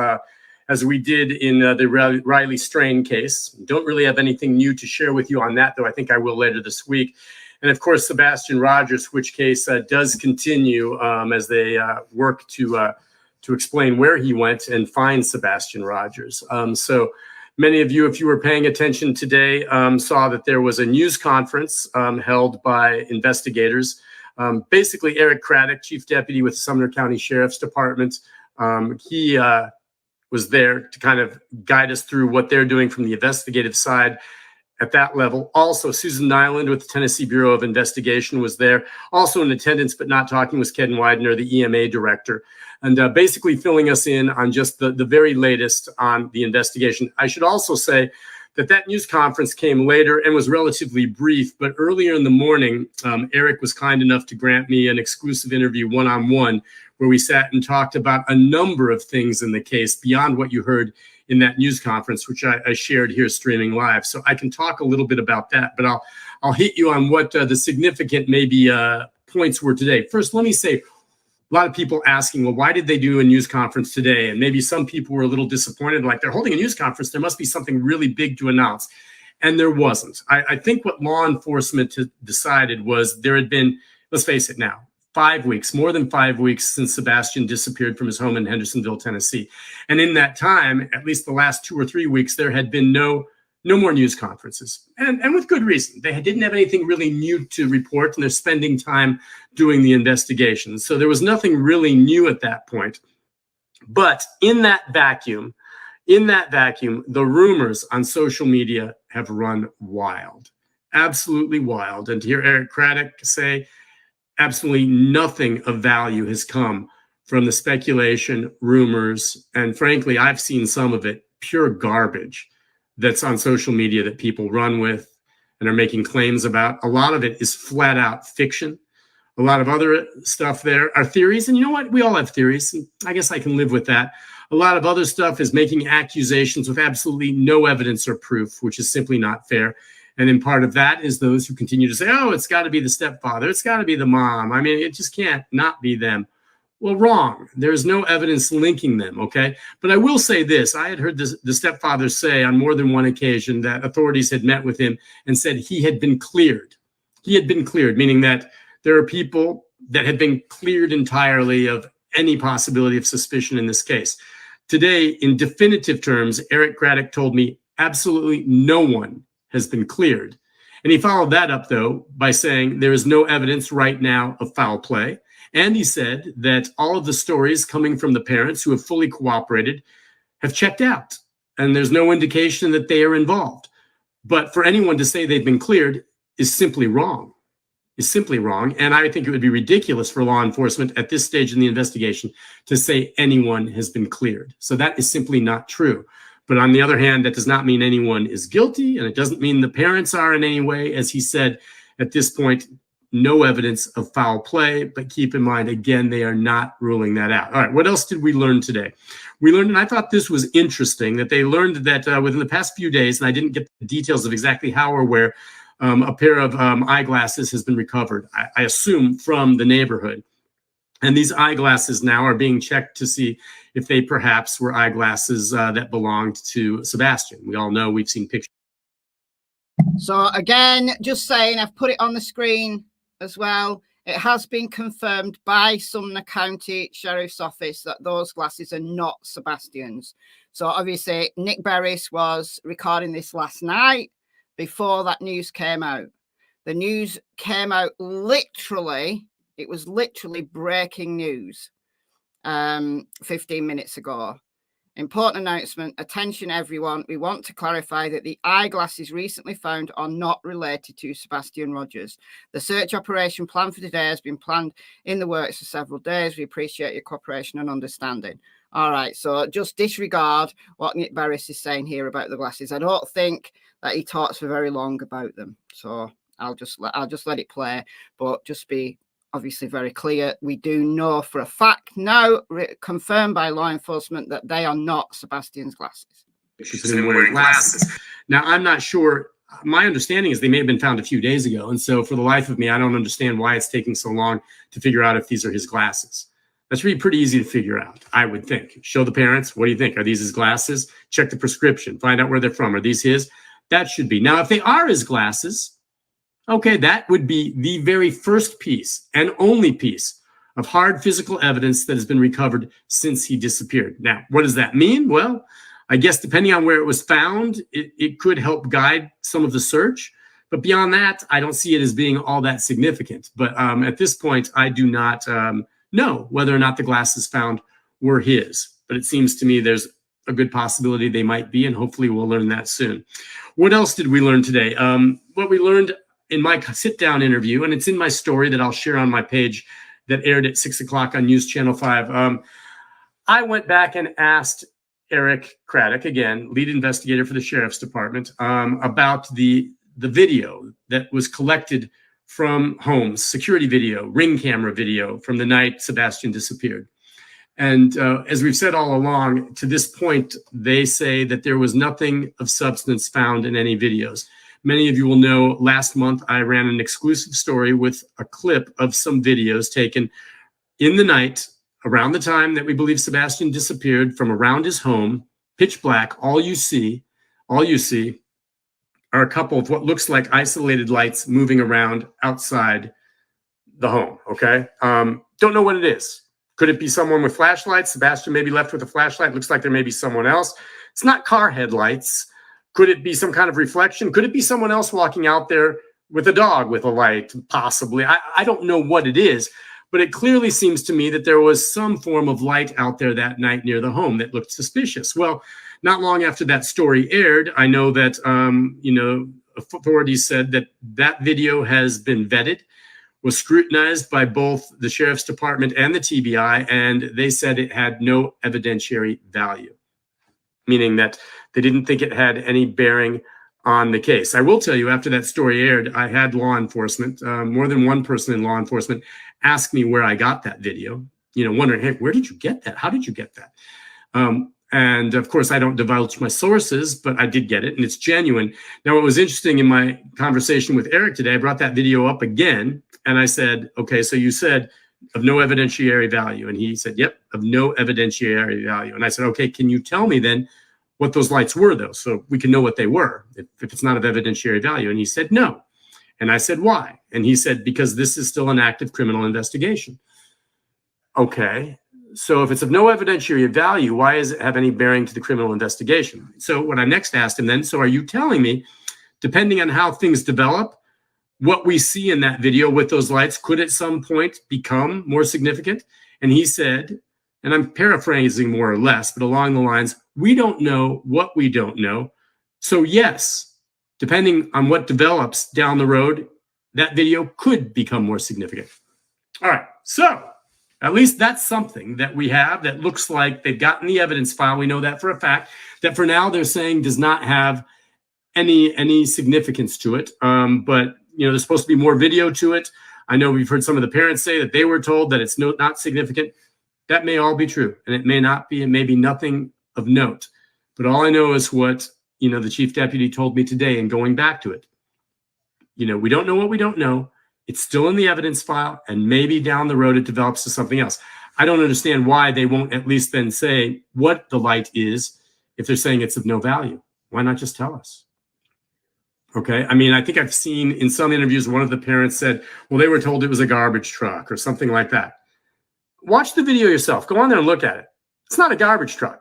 as we did in the Riley Strain case. Don't really have anything new to share with you on that, though I think I will later this week. And of course, Sebastian Rogers, which case does continue as they work to explain where he went and find Sebastian Rogers. So many of you, if you were paying attention today, saw that there was a news conference held by investigators. Basically, Eric Craddock, Chief Deputy with the Sumner County Sheriff's Department, he was there to kind of guide us through what they're doing from the investigative side at that level. Also, Susan Nyland with the Tennessee Bureau of Investigation was there. Also in attendance, but not talking, was Ken Widener, the EMA director, and basically filling us in on just the very latest on the investigation. I should also say that that news conference came later and was relatively brief, but earlier in the morning, Eric was kind enough to grant me an exclusive interview one-on-one where we sat and talked about a number of things in the case beyond what you heard in that news conference, which I shared here streaming live. So I can talk a little bit about that, but I'll hit you on what the significant maybe points were today. First, let me say, a lot of people asking, well, why did they do a news conference today? And maybe some people were a little disappointed, like they're holding a news conference, there must be something really big to announce. And there wasn't. I think what law enforcement decided was there had been, let's face it now, 5 weeks, more than 5 weeks since Sebastian disappeared from his home in Hendersonville, Tennessee. And in that time, at least the last 2 or 3 weeks, there had been no more news conferences. And with good reason. They didn't have anything really new to report, and they're spending time doing the investigation. So there was nothing really new at that point. But in that vacuum, the rumors on social media have run wild, absolutely wild. And to hear Eric Craddock say, absolutely nothing of value has come from the speculation, rumors, and frankly, I've seen some of it, pure garbage that's on social media that people run with and are making claims about. A lot of it is flat out fiction. A lot of other stuff there are theories, and you know what? We all have theories, and I guess I can live with that. A lot of other stuff is making accusations with absolutely no evidence or proof, which is simply not fair. And then part of that is those who continue to say, oh, it's got to be the stepfather. It's got to be the mom. I mean, it just can't not be them. Well, wrong. There's no evidence linking them, okay? But I will say this. I had heard the stepfather say on more than one occasion that authorities had met with him and said he had been cleared. He had been cleared, meaning that there are people that had been cleared entirely of any possibility of suspicion in this case. Today, in definitive terms, Eric Craddock told me absolutely no one has been cleared. And he followed that up, though, by saying there is no evidence right now of foul play. And he said that all of the stories coming from the parents who have fully cooperated have checked out. And there's no indication that they are involved. But for anyone to say they've been cleared is simply wrong. And I think it would be ridiculous for law enforcement at this stage in the investigation to say anyone has been cleared. So that is simply not true. But on the other hand, that does not mean anyone is guilty, and it doesn't mean the parents are in any way. As he said, at this point, no evidence of foul play, but keep in mind, again, they are not ruling that out. All right, what else did we learn today? We learned, and I thought this was interesting, that they learned that within the past few days, and I didn't get the details of exactly how or where, a pair of eyeglasses has been recovered, I assume from the neighborhood. And these eyeglasses now are being checked to see if they perhaps were eyeglasses that belonged to Sebastian. We all know, we've seen pictures. So again, just saying, I've put it on the screen as well. It has been confirmed by Sumner County Sheriff's Office that those glasses are not Sebastian's. So obviously, Nick Beres was recording this last night before that news came out. The news came out literally, it was literally breaking news 15 minutes ago. Important announcement. Attention, everyone. We want to clarify that the eyeglasses recently found are not related to Sebastian Rogers. The search operation planned for today has been planned in the works for several days. We appreciate your cooperation and understanding. All right, so just disregard what Nick Beres is saying here about the glasses. I don't think that he talks for very long about them. So I'll just let it play, but just be obviously very clear. We do know for a fact now, confirmed by law enforcement, that they are not Sebastian's glasses. She's been wearing glasses. Now, I'm not sure. My understanding is they may have been found a few days ago. And so for the life of me, I don't understand why it's taking so long to figure out if these are his glasses. That's really pretty easy to figure out, I would think. Show the parents. What do you think? Are these his glasses? Check the prescription. Find out where they're from. Are these his? That should be. Now, if they are his glasses, okay, that would be the very first piece and only piece of hard physical evidence that has been recovered since he disappeared. Now, what does that mean? Well, I guess depending on where it was found, it could help guide some of the search. But beyond that, I don't see it as being all that significant. But at this point, I do not know whether or not the glasses found were his. But it seems to me there's a good possibility they might be, and hopefully we'll learn that soon. What else did we learn today? What we learned in my sit-down interview, and it's in my story that I'll share on my page that aired at 6 o'clock on News Channel 5. I went back and asked Eric Craddock, again, lead investigator for the Sheriff's Department, about the video that was collected from homes, security video, ring camera video from the night Sebastian disappeared. And as we've said all along, to this point, they say that there was nothing of substance found in any videos. Many of you will know last month I ran an exclusive story with a clip of some videos taken in the night around the time that we believe Sebastian disappeared from around his home, pitch black. All you see are a couple of what looks like isolated lights moving around outside the home, okay? Don't know what it is. Could it be someone with flashlights? Sebastian may be left with a flashlight. Looks like there may be someone else. It's not car headlights. Could it be some kind of reflection? Could it be someone else walking out there with a dog with a light? Possibly. I don't know what it is. But it clearly seems to me that there was some form of light out there that night near the home that looked suspicious. Well, not long after that story aired, I know that, authorities said that that video has been vetted, was scrutinized by both the Sheriff's Department and the TBI, and they said it had no evidentiary value, meaning that they didn't think it had any bearing on the case. I will tell you, after that story aired, I had law enforcement, more than one person in law enforcement, ask me where I got that video, wondering, hey, where did you get that? How did you get that? And of course, I don't divulge my sources, but I did get it, and it's genuine. Now, what was interesting in my conversation with Eric today, I brought that video up again, and I said, okay, so you said of no evidentiary value. And he said, yep, of no evidentiary value. And I said, okay, can you tell me then what those lights were, though, so we can know what they were, if it's not of evidentiary value? And he said, no. And I said, why? And he said, because this is still an active criminal investigation. Okay, so if it's of no evidentiary value, why does it have any bearing to the criminal investigation? So what I next asked him then, so are you telling me, depending on how things develop, what we see in that video with those lights could at some point become more significant? And he said, and I'm paraphrasing more or less, but along the lines, we don't know what we don't know. So yes, depending on what develops down the road, that video could become more significant. All right, so at least that's something that we have that looks like they've gotten the evidence file. We know that for a fact, that for now they're saying does not have any significance to it. But there's supposed to be more video to it. I know we've heard some of the parents say that they were told that it's not significant. That may all be true, and it may not be, and maybe nothing of note. But all I know is what the chief deputy told me today, and going back to it, we don't know what we don't know. It's still in the evidence file, and maybe down the road it develops to something else. I don't understand why they won't at least then say what the light is if they're saying it's of no value. Why not just tell us? Okay, I mean, I think I've seen in some interviews, one of the parents said, well, they were told it was a garbage truck or something like that. Watch the video yourself. Go on there and look at it. It's not a garbage truck,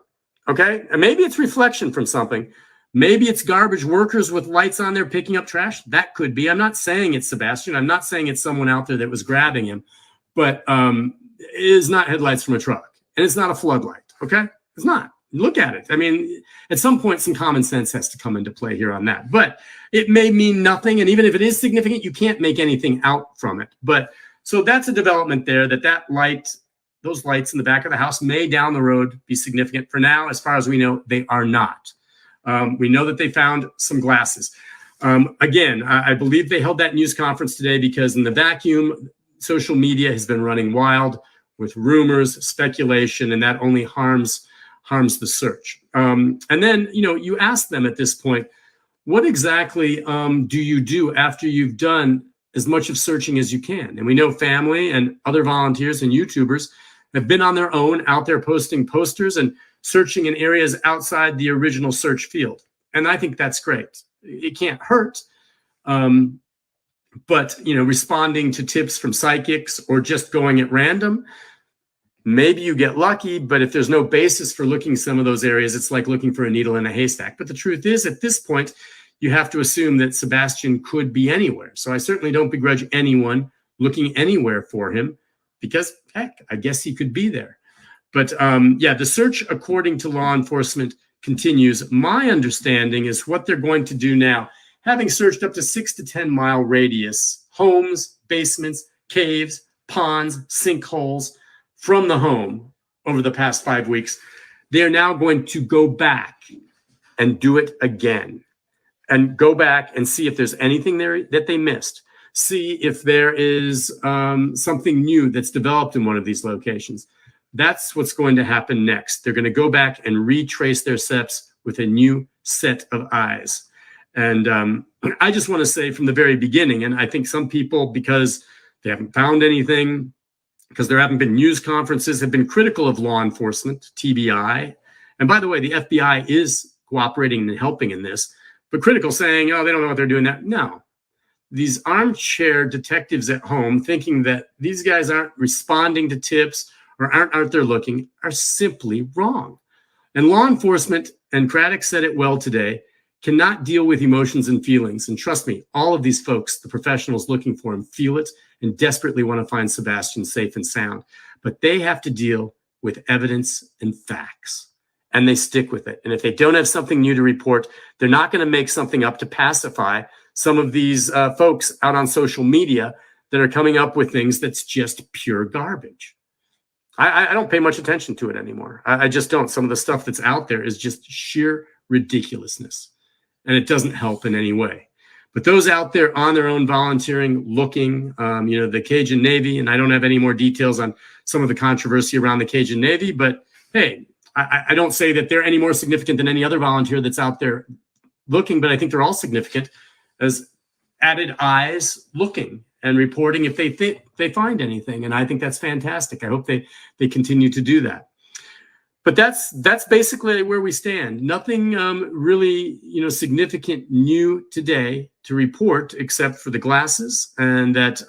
okay? And maybe it's reflection from something. Maybe it's garbage workers with lights on there picking up trash. That could be. I'm not saying it's Sebastian. I'm not saying it's someone out there that was grabbing him. But it is not headlights from a truck. And it's not a floodlight, okay? It's not. Look at it. I mean, at some point, some common sense has to come into play here on that. But it may mean nothing. And even if it is significant, you can't make anything out from it. But so that's a development there, that light, those lights in the back of the house may down the road be significant. For now, as far as we know, they are not. We know that they found some glasses. Again, I believe they held that news conference today because in the vacuum, social media has been running wild with rumors, speculation, and that only harms harms the search. And then, you ask them at this point, what exactly do you do after you've done as much of searching as you can? And we know family and other volunteers and YouTubers have been on their own out there posting posters and searching in areas outside the original search field. And I think that's great. It can't hurt. But, responding to tips from psychics or just going at random, maybe you get lucky, but if there's no basis for looking some of those areas, it's like looking for a needle in a haystack. But the truth is, at this point, you have to assume that Sebastian could be anywhere. So I certainly don't begrudge anyone looking anywhere for him because, heck, I guess he could be there. But the search, according to law enforcement, continues. My understanding is what they're going to do now, having searched up to 6 to 10 mile radius, homes, basements, caves, ponds, sinkholes from the home over the past 5 weeks, they are now going to go back and do it again and go back and see if there's anything there that they missed. See if there is something new that's developed in one of these locations. That's what's going to happen next. They're going to go back and retrace their steps with a new set of eyes. And I just want to say from the very beginning, and I think some people, because they haven't found anything, because there haven't been news conferences, have been critical of law enforcement, TBI. And by the way, the FBI is cooperating and helping in this, but critical saying, oh, they don't know what they're doing. That no. These armchair detectives at home thinking that these guys aren't responding to tips or aren't out there looking are simply wrong. And law enforcement, and Craddock said it well today, cannot deal with emotions and feelings. And trust me, all of these folks, the professionals looking for him, feel it and desperately want to find Sebastian safe and sound. But they have to deal with evidence and facts, and they stick with it. And if they don't have something new to report, they're not going to make something up to pacify some of these folks out on social media that are coming up with things that's just pure garbage. I don't pay much attention to it anymore. I just don't. Some of the stuff that's out there is just sheer ridiculousness, and it doesn't help in any way. But those out there on their own volunteering, looking, the Cajun Navy, and I don't have any more details on some of the controversy around the Cajun Navy, but hey, I don't say that they're any more significant than any other volunteer that's out there looking, but I think they're all significant as added eyes looking and reporting if they find anything. And I think that's fantastic. I hope they continue to do that. But that's basically where we stand. Nothing really, significant new today to report except for the glasses, and that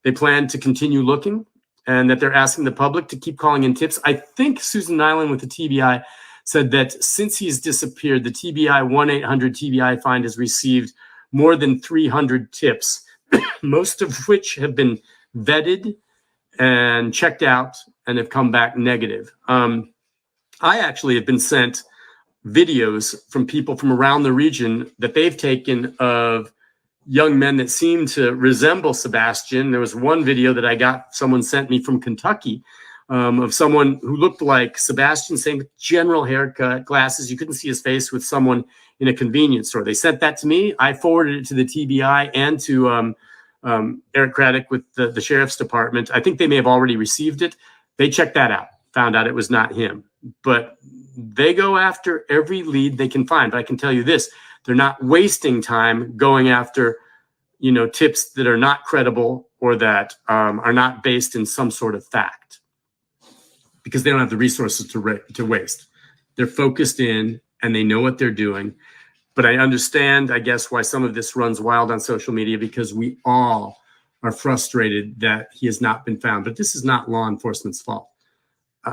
they plan to continue looking, and that they're asking the public to keep calling in tips. I think Susan Nyland with the TBI said that since he's disappeared, the TBI 1-800-TBI find has received more than 300 tips, most of which have been vetted and checked out and have come back negative. I actually have been sent videos from people from around the region that they've taken of young men that seem to resemble Sebastian. There was one video that I got, someone sent me from Kentucky, of someone who looked like Sebastian, same general haircut, glasses. You couldn't see his face, with someone in a convenience store. They sent that to me. I forwarded it to the TBI and to Eric Craddock with the sheriff's department. I think they may have already received it. They checked that out, found out it was not him. But they go after every lead they can find. But I can tell you this, they're not wasting time going after, tips that are not credible or that are not based in some sort of fact, because they don't have the resources to waste. They're focused in and they know what they're doing. But I understand, I guess, why some of this runs wild on social media, because we all are frustrated that he has not been found. But this is not law enforcement's fault.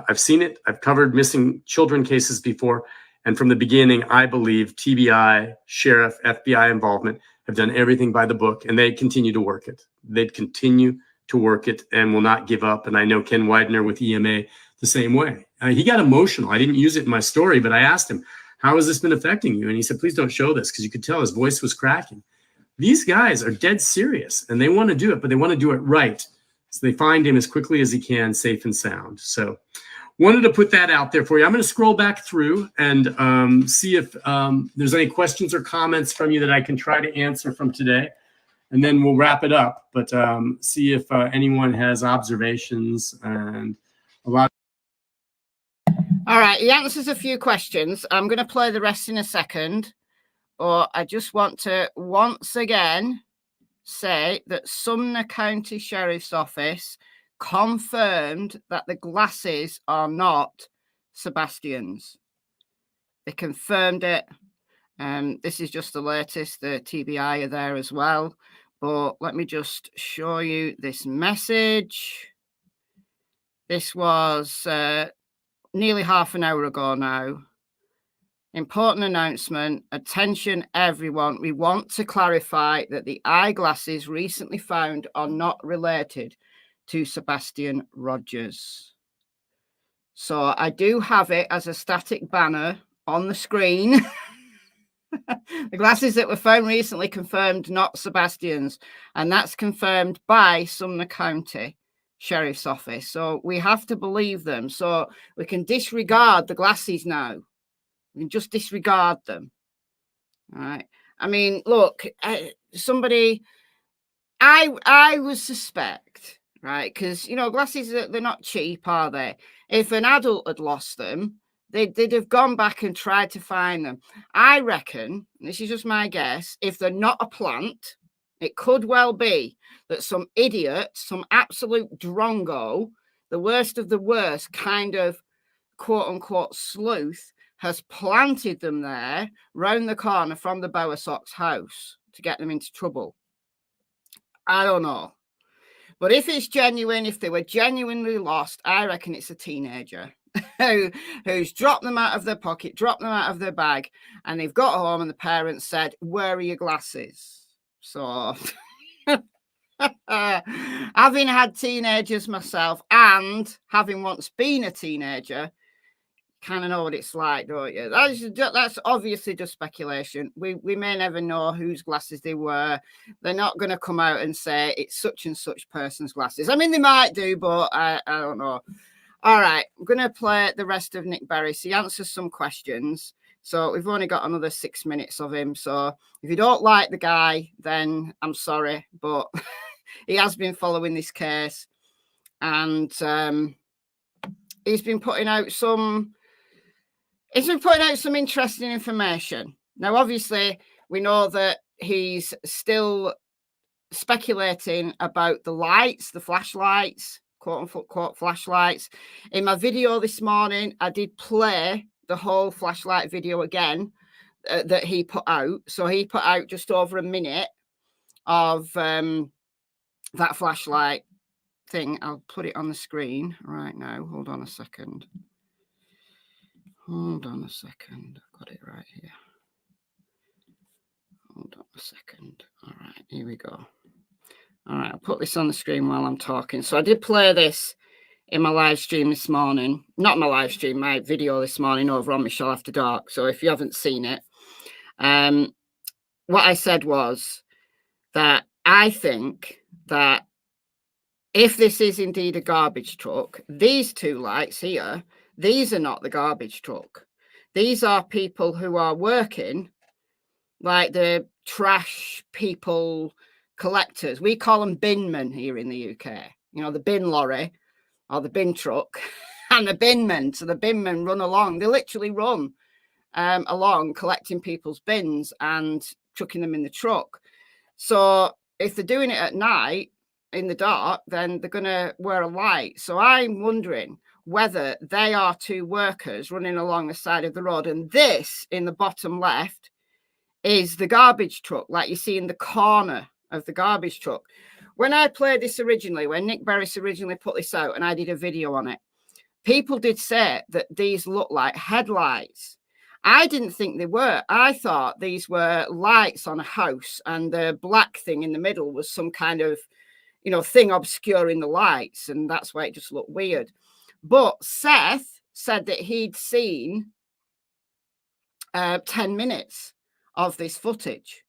I've seen it. I've covered missing children cases before. And from the beginning, I believe TBI, sheriff, FBI involvement have done everything by the book, and they continue to work it. They'd continue to work it and will not give up. And I know Ken Widener with EMA the same way. He got emotional. I didn't use it in my story, but I asked him, how has this been affecting you? And he said, please don't show this, because you could tell his voice was cracking. These guys are dead serious, and they want to do it, but they want to do it right. So they find him as quickly as he can, safe and sound. So wanted to put that out there for you. I'm going to scroll back through and see if there's any questions or comments from you that I can try to answer from today. And then we'll wrap it up. But see if anyone has observations and a lot. All right, he answers a few questions. I'm going to play the rest in a second, but I just want to once again say that Sumner County Sheriff's Office confirmed that the glasses are not Sebastian's. They confirmed it. This is just the latest. The TBI are there as well. But let me just show you this message. This was nearly half an hour ago now. Important announcement. Attention, everyone. We want to clarify that the eyeglasses recently found are not related to Sebastian Rogers. So I do have it as a static banner on the screen. The glasses that were found recently confirmed not Sebastian's, and that's confirmed by Sumner County Sheriff's Office. So we have to believe them. So we can disregard the glasses now. We can just disregard them. All right. I mean, look, somebody, I would suspect, right? Because, you know, glasses, they're not cheap, are they? If an adult had lost them, they'd have gone back and tried to find them. I reckon, this is just my guess, if they're not a plant, it could well be that some idiot, some absolute drongo, the worst of the worst kind of quote unquote sleuth, has planted them there round the corner from the Bowersock's house to get them into trouble. I don't know. But if it's genuine, if they were genuinely lost, I reckon it's a teenager who's dropped them out of their pocket, dropped them out of their bag, and they've got home and the parents said, "Where are your glasses?" So having had teenagers myself and having once been a teenager, kind of know what it's like, don't you? That's obviously just speculation. We may never know whose glasses they were. They're not going to come out and say it's such and such person's glasses. I mean, they might do, but I don't know. All right, I'm going to play the rest of Nick Beres. He answers some questions. So we've only got another 6 minutes of him. So if you don't like the guy, then I'm sorry, but he has been following this case, and he's been putting out some interesting information. Now, obviously, we know that he's still speculating about the lights, the flashlights, quote unquote flashlights. In my video this morning, I did play the whole flashlight video again that he put out. So he put out just over a minute of that flashlight thing. I'll put it on the screen right now. Hold on a second. Hold on a second. I've got it right here. Hold on a second. All right, here we go. All right, I'll put this on the screen while I'm talking. So I did play this in my live stream this morning. Not my live stream, my video this morning over on MichelleAfterDark. So if you haven't seen it, what I said was that I think that if this is indeed a garbage truck, these two lights here, these are not the garbage truck. These are people who are working, like the trash people, collectors. We call them binmen here in the UK. You know, the bin lorry or the bin truck and the binmen. So the binmen run along. They literally run along collecting people's bins and chucking them in the truck. So if they're doing it at night in the dark, then they're going to wear a light. So I'm wondering whether they are two workers running along the side of the road. And this in the bottom left is the garbage truck, like you see in the corner of the garbage truck. When I played this originally, when Nick Beres originally put this out and I did a video on it, people did say that these look like headlights. I didn't think they were. I thought these were lights on a house and the black thing in the middle was some kind of, you know, thing obscuring the lights. And that's why it just looked weird. But Seth said that he'd seen 10 minutes of this footage.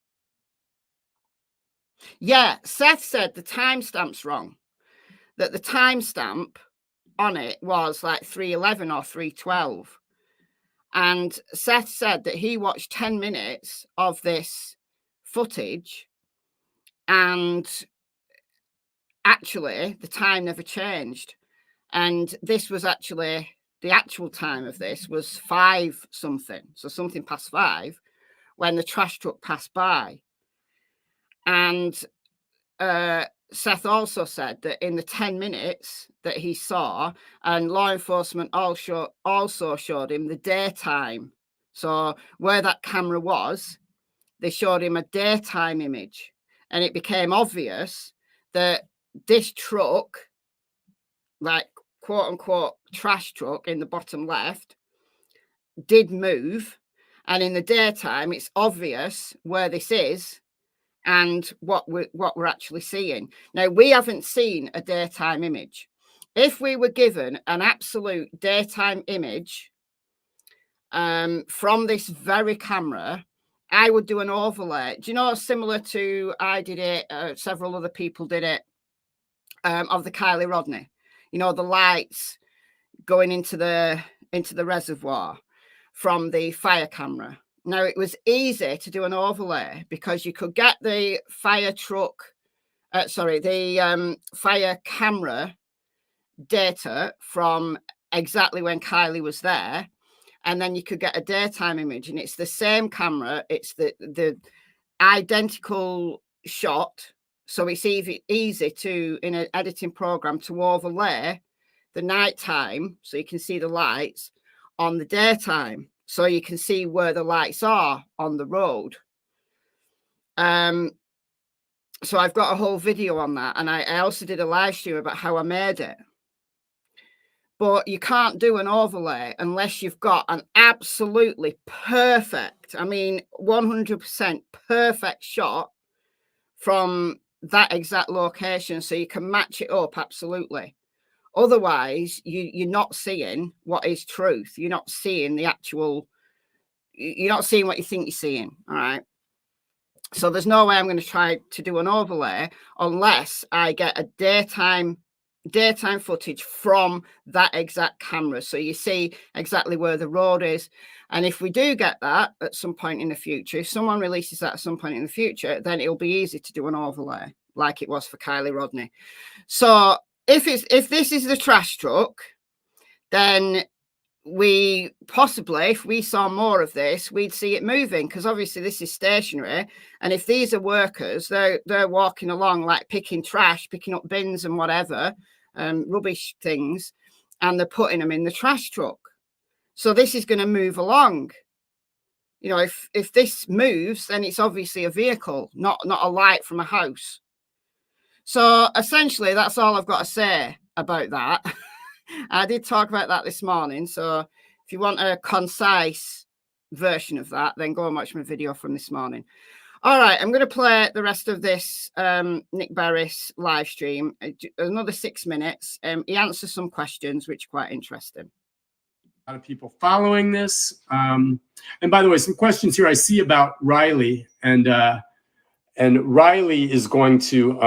Yeah, Seth said the timestamp's wrong, that the timestamp on it was like 3:11 or 3:12. And Seth said that he watched 10 minutes of this footage and actually the time never changed. And this was actually the actual time of this was 5 something, so something past 5, when the trash truck passed by. And Seth also said that in the 10 minutes that he saw, and law enforcement also showed him the daytime. So where that camera was, they showed him a daytime image, and it became obvious that this truck, like quote unquote trash truck in the bottom left, did move. And in the daytime, it's obvious where this is and what we're actually seeing. Now, we haven't seen a daytime image. If we were given an absolute daytime image from this very camera, I would do an overlay. Do you know, similar to I did it, several other people did it, of the Kylie Rodney. You know, the lights going into the reservoir from the fire camera. Now, it was easy to do an overlay because you could get the fire truck, the fire camera data from exactly when Kylie was there. And then you could get a daytime image, and it's the same camera. It's the identical shot. So it's easy to, in an editing program, to overlay the nighttime so you can see the lights on the daytime. So you can see where the lights are on the road. So I've got a whole video on that. And I also did a live stream about how I made it. But you can't do an overlay unless you've got an absolutely perfect, I mean, 100% perfect shot from that exact location. So you can match it up absolutely. Otherwise, you're not seeing what is truth. You're not seeing the actual, you're not seeing what you think you're seeing. All right. So there's no way I'm going to try to do an overlay unless I get a daytime footage from that exact camera. So you see exactly where the road is. And if we do get that at some point in the future, if someone releases that at some point in the future, then it'll be easy to do an overlay like it was for Kylie Rodney. So if this is the trash truck, then we possibly, if we saw more of this, we'd see it moving, because obviously this is stationary. And if these are workers, they're walking along, like picking trash, picking up bins and whatever, rubbish things, and they're putting them in the trash truck. So this is going to move along. You know, if this moves, then it's obviously a vehicle, not a light from a house. So essentially, that's all I've got to say about that. I did talk about that this morning. So if you want a concise version of that, then go and watch my video from this morning. All right, I'm going to play the rest of this Nick Beres live stream, another 6 minutes. He answers some questions, which are quite interesting. A lot of people following this. And by the way, some questions here I see about Riley, and Riley is going to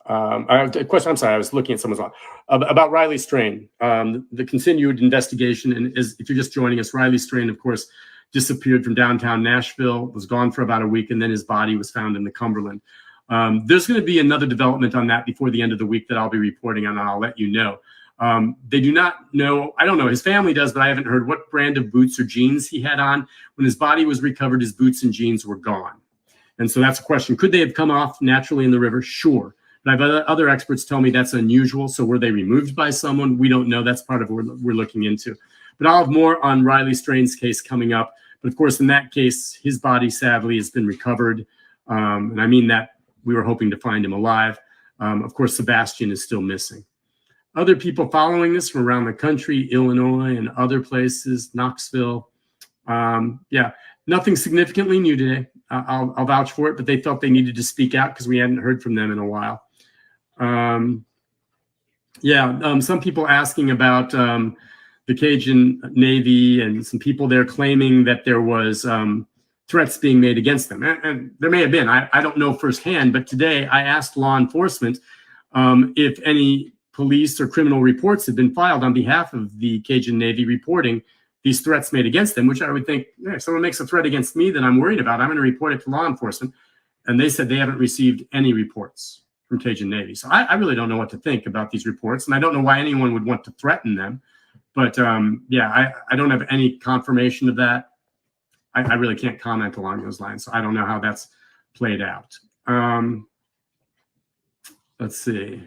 a question. I'm sorry, I was looking at someone's on about Riley Strain, the continued investigation. And if you're just joining us, Riley Strain, of course, disappeared from downtown Nashville, was gone for about a week, and then his body was found in the Cumberland. There's going to be another development on that before the end of the week that I'll be reporting on, and I'll let you know. They do not know, I don't know, his family does, but I haven't heard what brand of boots or jeans he had on. When his body was recovered, his boots and jeans were gone. And so that's a question. Could they have come off naturally in the river? Sure. But I've had other experts tell me that's unusual. So were they removed by someone? We don't know. That's part of what we're looking into. But I'll have more on Riley Strain's case coming up. But of course, in that case, his body sadly has been recovered. And I mean that we were hoping to find him alive. Of course, Sebastian is still missing. Other people following this from around the country, Illinois and other places, Knoxville. Yeah, nothing significantly new today. I'll vouch for it, but they felt they needed to speak out because we hadn't heard from them in a while. Some people asking about the Cajun Navy and some people there claiming that there was threats being made against them. And there may have been. I don't know firsthand, but today I asked law enforcement if any police or criminal reports had been filed on behalf of the Cajun Navy reporting these threats made against them, which I would think, if someone makes a threat against me that I'm worried about, I'm going to report it to law enforcement. And they said they haven't received any reports from Cajun Navy. So I really don't know what to think about these reports. And I don't know why anyone would want to threaten them. But yeah, I don't have any confirmation of that. I really can't comment along those lines. So I don't know how that's played out. Let's see.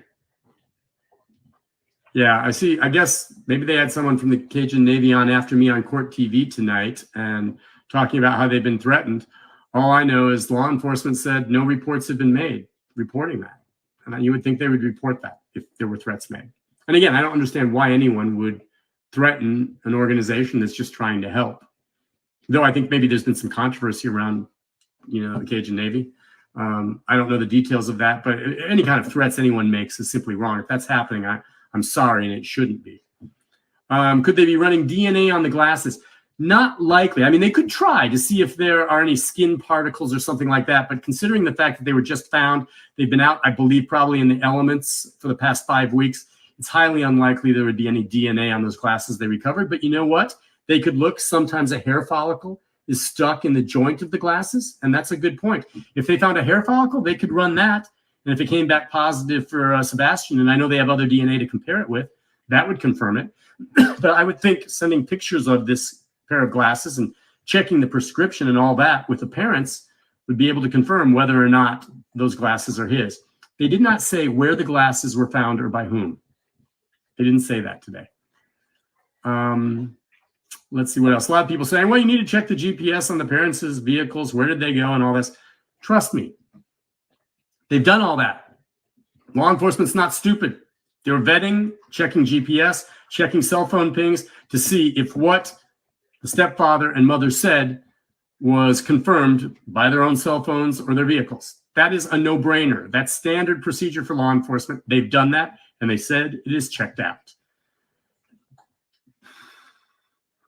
Yeah, I see. I guess maybe they had someone from the Cajun Navy on after me on Court TV tonight and talking about how they've been threatened. All I know is law enforcement said no reports have been made reporting that. And you would think they would report that if there were threats made. And again, I don't understand why anyone would threaten an organization that's just trying to help. Though I think maybe there's been some controversy around, the Cajun Navy. I don't know the details of that, but any kind of threats anyone makes is simply wrong. If that's happening, I'm sorry, and it shouldn't be. Could they be running DNA on the glasses? Not likely. I mean, they could try to see if there are any skin particles or something like that, but considering the fact that they were just found, they've been out, I believe, probably in the elements for the past 5 weeks, it's highly unlikely there would be any DNA on those glasses they recovered. But you know what? They could look. Sometimes a hair follicle is stuck in the joint of the glasses, and that's a good point. If they found a hair follicle, they could run that. And if it came back positive for Sebastian, and I know they have other DNA to compare it with, that would confirm it. But I would think sending pictures of this pair of glasses and checking the prescription and all that with the parents would be able to confirm whether or not those glasses are his. They did not say where the glasses were found or by whom. They didn't say that today. Let's see what else. A lot of people saying, well, you need to check the GPS on the parents' vehicles. Where did they go and all this? Trust me. They've done all that. Law enforcement's not stupid. They're vetting, checking GPS, checking cell phone pings to see if what the stepfather and mother said was confirmed by their own cell phones or their vehicles. That is a no-brainer. That's standard procedure for law enforcement. They've done that, and they said it is checked out.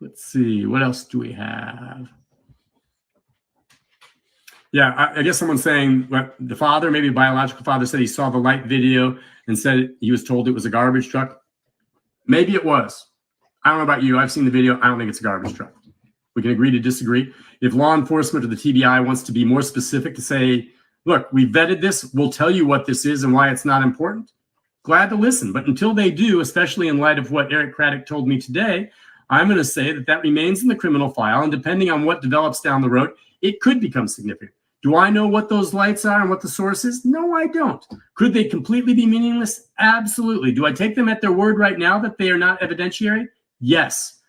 Let's see. What else do we have? Yeah, I guess someone's saying the father, maybe biological father, said he saw the light video and said he was told it was a garbage truck. Maybe it was. I don't know about you. I've seen the video. I don't think it's a garbage truck. We can agree to disagree. If law enforcement or the TBI wants to be more specific to say, look, we vetted this. We'll tell you what this is and why it's not important. Glad to listen. But until they do, especially in light of what Eric Craddock told me today, I'm going to say that remains in the criminal file. And depending on what develops down the road, it could become significant. Do I know what those lights are and what the source is? No, I don't. Could they completely be meaningless? Absolutely. Do I take them at their word right now that they are not evidentiary? Yes.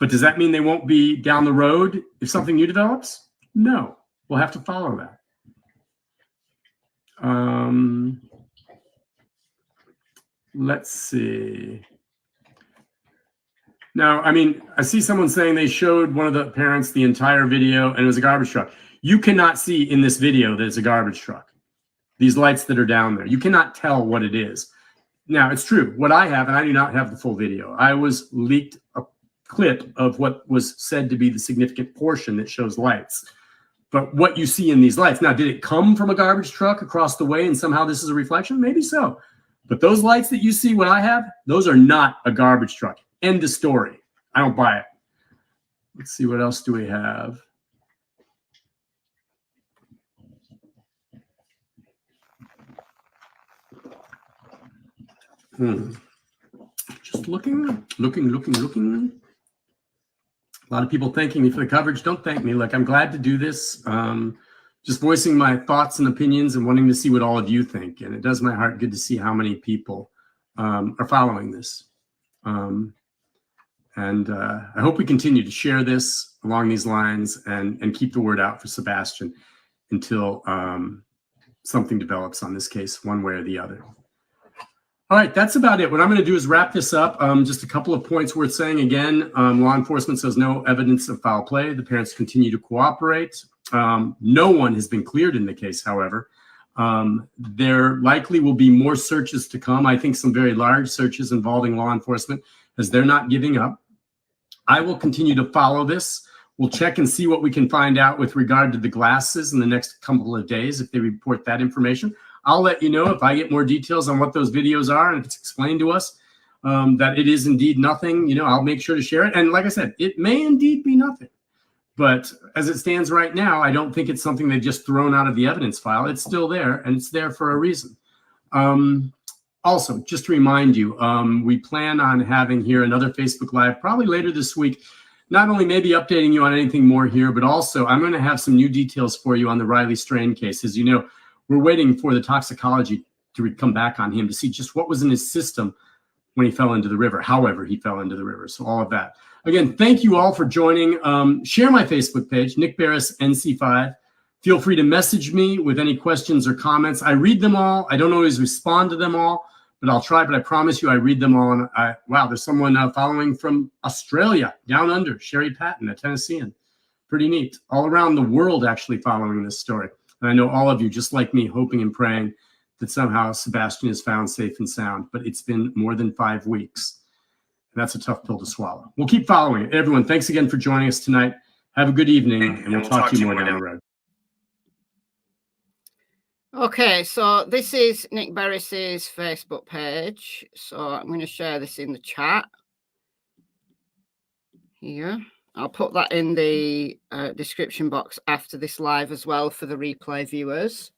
But does that mean they won't be down the road if something new develops? No. We'll have to follow that. Let's see. Now, I mean, I see someone saying they showed one of the parents the entire video and it was a garbage truck. You cannot see in this video that it's a garbage truck. These lights that are down there, you cannot tell what it is. Now, it's true. What I have, and I do not have the full video, I was leaked a clip of what was said to be the significant portion that shows lights. But what you see in these lights, now, did it come from a garbage truck across the way and somehow this is a reflection? Maybe so. But those lights that you see, what I have, those are not a garbage truck. End of story. I don't buy it. Let's see, what else do we have? Just looking. A lot of people thanking me for the coverage. Don't thank me. Look, I'm glad to do this. Just voicing my thoughts and opinions and wanting to see what all of you think. And it does my heart good to see how many people are following this. And I hope we continue to share this along these lines and keep the word out for Sebastian until something develops on this case one way or the other. All right, that's about it. What I'm going to do is wrap this up. Just a couple of points worth saying. Again, law enforcement says no evidence of foul play. The parents continue to cooperate. No one has been cleared in the case, however. There likely will be more searches to come. I think some very large searches involving law enforcement, as they're not giving up. I will continue to follow this. We'll check and see what we can find out with regard to the glasses in the next couple of days if they report that information. I'll let you know if I get more details on what those videos are and if it's explained to us that it is indeed nothing. I'll make sure to share it. And like I said, it may indeed be nothing. But as it stands right now, I don't think it's something they've just thrown out of the evidence file. It's still there, and it's there for a reason. Also, just to remind you, we plan on having here another Facebook Live probably later this week. Not only maybe updating you on anything more here, but also I'm going to have some new details for you on the Riley strain case. As you know, we're waiting for the toxicology to come back on him to see just what was in his system when he fell into the river, however he fell into the river. So all of that. Again, thank you all for joining. Share my Facebook page, Nick Beres, NC5. Feel free to message me with any questions or comments. I read them all. I don't always respond to them all, but I'll try. But I promise you I read them all. And wow, there's someone following from Australia, down under, Sherry Patton, a Tennessean. Pretty neat. All around the world actually following this story. And I know all of you, just like me, hoping and praying that somehow Sebastian is found safe and sound. But it's been more than 5 weeks. And that's a tough pill to swallow. We'll keep following it. Everyone, thanks again for joining us tonight. Have a good evening, and we'll talk to you more down the road. Okay, so this is Nick Beres's Facebook page. So I'm going to share this in the chat here. I'll put that in the description box after this live as well for the replay viewers.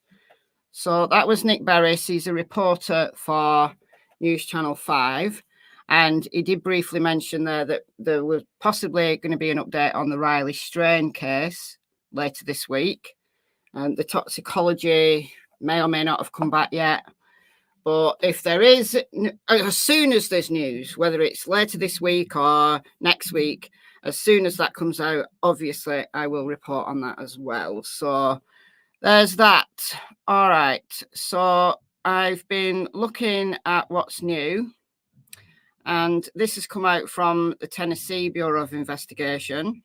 So that was Nick Beres. He's a reporter for News Channel 5. And he did briefly mention there that there was possibly going to be an update on the Riley strain case later this week. And the toxicology may or may not have come back yet. But if there is, as soon as there's news, whether it's later this week or next week, as soon as that comes out, obviously, I will report on that as well. So there's that. All right. So I've been looking at what's new. And this has come out from the Tennessee Bureau of Investigation.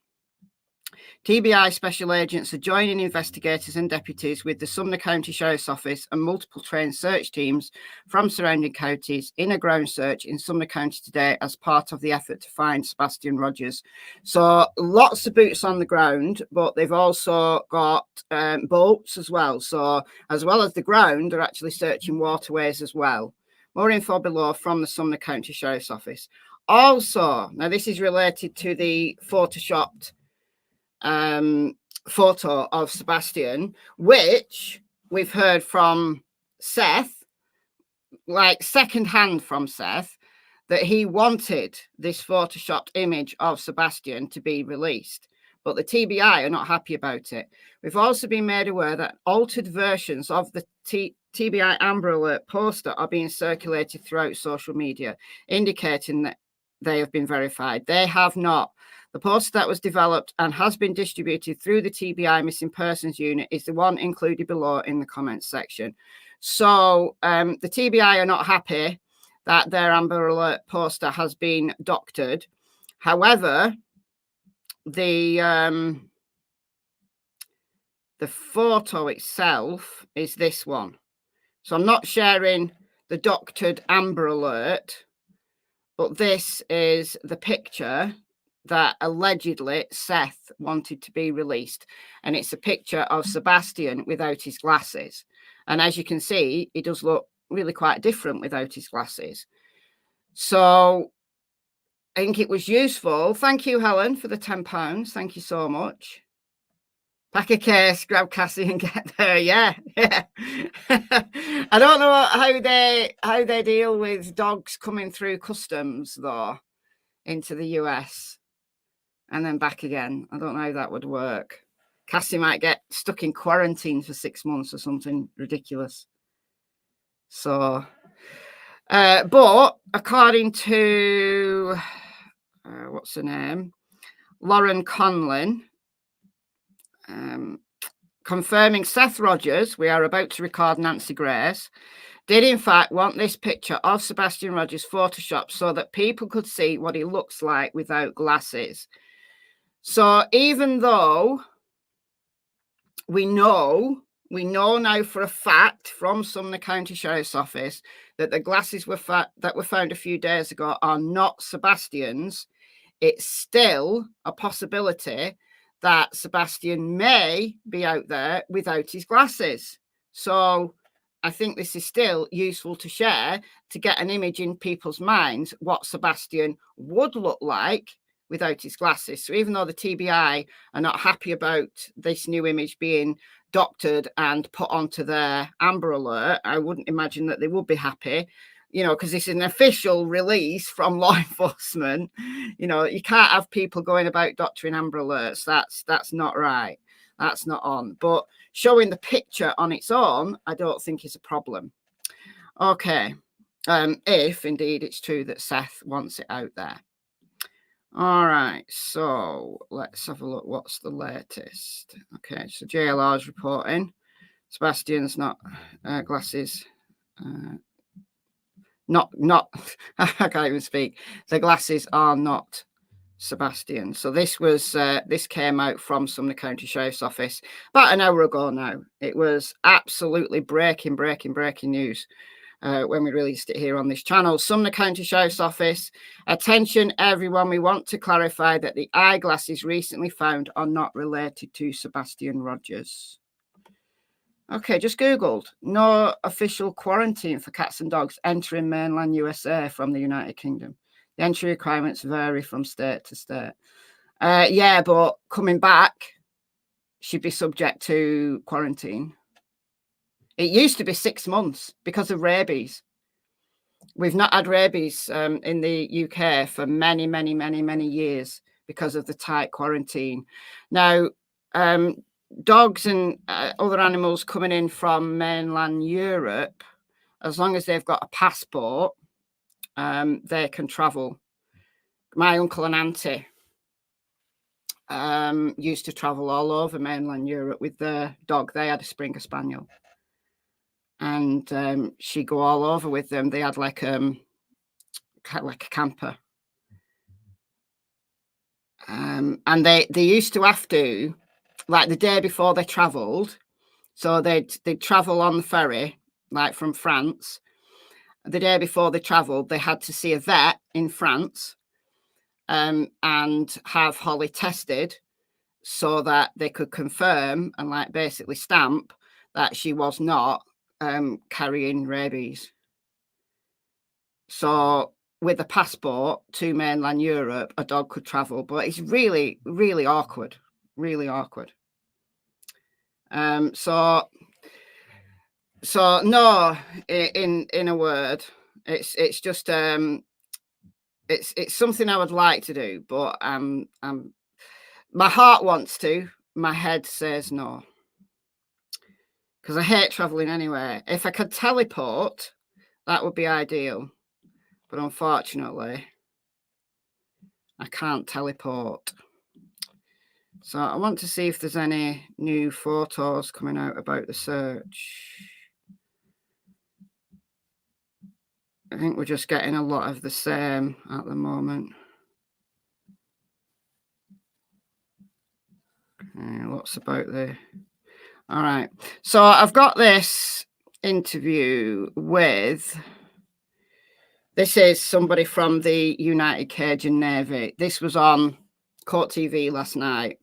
TBI special agents are joining investigators and deputies with the Sumner County Sheriff's Office and multiple trained search teams from surrounding counties in a ground search in Sumner County today as part of the effort to find Sebastian Rogers. So lots of boots on the ground, but they've also got boats as well. So as well as the ground, they're actually searching waterways as well. More info below from the Sumner County Sheriff's Office. Also, now this is related to the photoshopped photo of Sebastian, which we've heard from Seth, like secondhand from Seth, that he wanted this photoshopped image of Sebastian to be released. But the TBI are not happy about it. We've also been made aware that altered versions of the TBI Amber Alert poster are being circulated throughout social media, indicating that they have been verified. They have not. The poster that was developed and has been distributed through the TBI Missing Persons Unit is the one included below in the comments section. So the TBI are not happy that their Amber Alert poster has been doctored. However, the photo itself is this one. So I'm not sharing the doctored Amber Alert, but this is the picture that allegedly Seth wanted to be released. And it's a picture of Sebastian without his glasses. And as you can see, he does look really quite different without his glasses. So I think it was useful. Thank you, Helen, for the £10. Thank you so much. Pack a case, grab Cassie and get there. Yeah. I don't know how they deal with dogs coming through customs, though, into the US and then back again. I don't know how that would work. Cassie might get stuck in quarantine for 6 months or something ridiculous. So, but according to, what's her name? Lauren Conlin, confirming Seth Rogers, we are about to record Nancy Grace, did in fact want this picture of Sebastian Rogers photoshopped so that people could see what he looks like without glasses. So even though we know now for a fact from Sumner County Sheriff's Office that the glasses that were found a few days ago are not Sebastian's, it's still a possibility that Sebastian may be out there without his glasses. So I think this is still useful to share to get an image in people's minds what Sebastian would look like without his glasses. So even though the TBI are not happy about this new image being doctored and put onto their Amber Alert, I wouldn't imagine that they would be happy. you know, because it's an official release from law enforcement. You know, you can't have people going about doctoring Amber Alerts. That's not right. That's not on. But showing the picture on its own, I don't think is a problem. Okay. If indeed it's true that Seth wants it out there. All right, so let's have a look. What's the latest? Okay, so JLR's reporting. Sebastian's not glasses. Not I can't even speak. The glasses are not Sebastian. So this was this came out from Sumner County Sheriff's Office about an hour ago now. It was absolutely breaking news. When we released it here on this channel. Sumner County Sheriff's Office. Attention, everyone. We want to clarify that the eyeglasses recently found are not related to Sebastian Rogers. Okay, just Googled. No official quarantine for cats and dogs entering mainland USA from the United Kingdom. The entry requirements vary from state to state. Yeah, but coming back should be subject to quarantine. It used to be 6 months because of rabies. We've not had rabies in the UK for many years because of the tight quarantine. Now, dogs and other animals coming in from mainland Europe, as long as they've got a passport, they can travel. My uncle and auntie used to travel all over mainland Europe with their dog. They had a Springer Spaniel. And she'd go all over with them. They had like a camper. And they used to have to, like the day before they travelled, so they'd travel on the ferry, like from France. The day before they travelled, they had to see a vet in France and have Holly tested so that they could confirm and like basically stamp that she was not carrying rabies. So with a passport to mainland Europe, a dog could travel, but it's really awkward. So no, in a word, it's just it's something I would like to do, but my heart wants to, my head says no. Because I hate traveling anyway. If I could teleport, that would be ideal. But unfortunately, I can't teleport. So I want to see if there's any new photos coming out about the search. I think we're just getting a lot of the same at the moment. Okay, what's about the... All right, so I've got this interview with, this is somebody from the United Cajun Navy. This was on Court TV last night.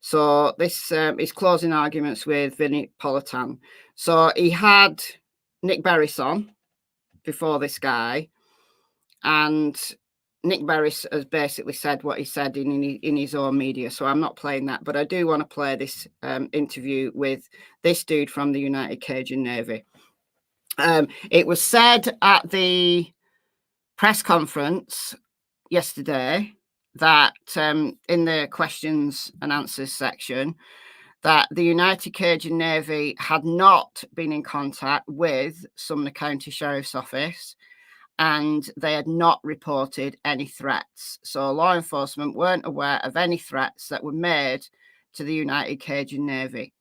So this is closing arguments with Vinnie Politan. So he had Nick Beres on before this guy, and Nick Beres has basically said what he said in his own media, so I'm not playing that, but I do want to play this interview with this dude from the United Cajun Navy. It was said at the press conference yesterday that in the questions and answers section, that the United Cajun Navy had not been in contact with Sumner County Sheriff's Office, and they had not reported any threats. So law enforcement weren't aware of any threats that were made to the United Cajun Navy.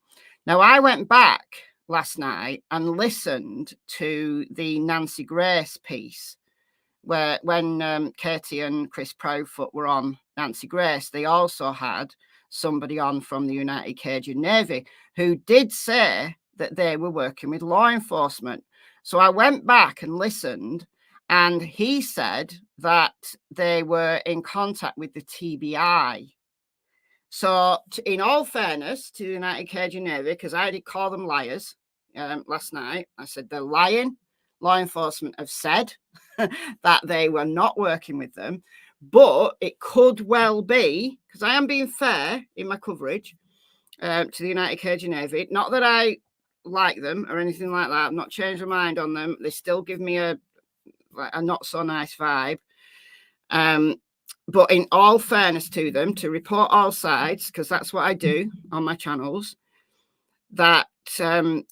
Now, I went back last night and listened to the Nancy Grace piece, where when Katie and Chris Proudfoot were on Nancy Grace, they also had somebody on from the United Cajun Navy who did say that they were working with law enforcement. So I went back and listened, and he said that they were in contact with the TBI. So in all fairness to the United Cajun Navy, because I did call them liars last night, I said they're lying. Law enforcement have said that they were not working with them, but it could well be, because I am being fair in my coverage to the United Cajun Navy, not that I like them or anything like that. I've not changed my mind on them. They still give me a a not so nice vibe. But in all fairness to them, to report all sides, because that's what I do on my channels, that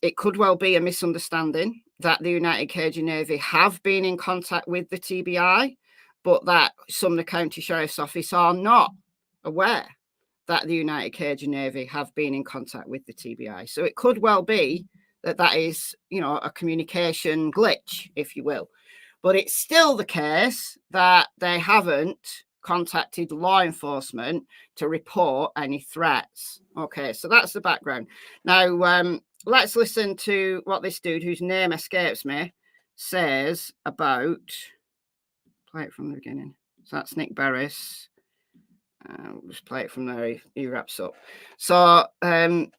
it could well be a misunderstanding that the United Cajun Navy have been in contact with the TBI, but that Sumner County Sheriff's Office are not aware that the United Cajun Navy have been in contact with the TBI. So it could well be that that is, you know, a communication glitch, if you will. But it's still the case that they haven't contacted law enforcement to report any threats. Okay, so that's the background. Now, let's listen to what this dude, whose name escapes me, says about... Play it from the beginning. So that's Nick Beres. We'll just play it from there. He wraps up. So, and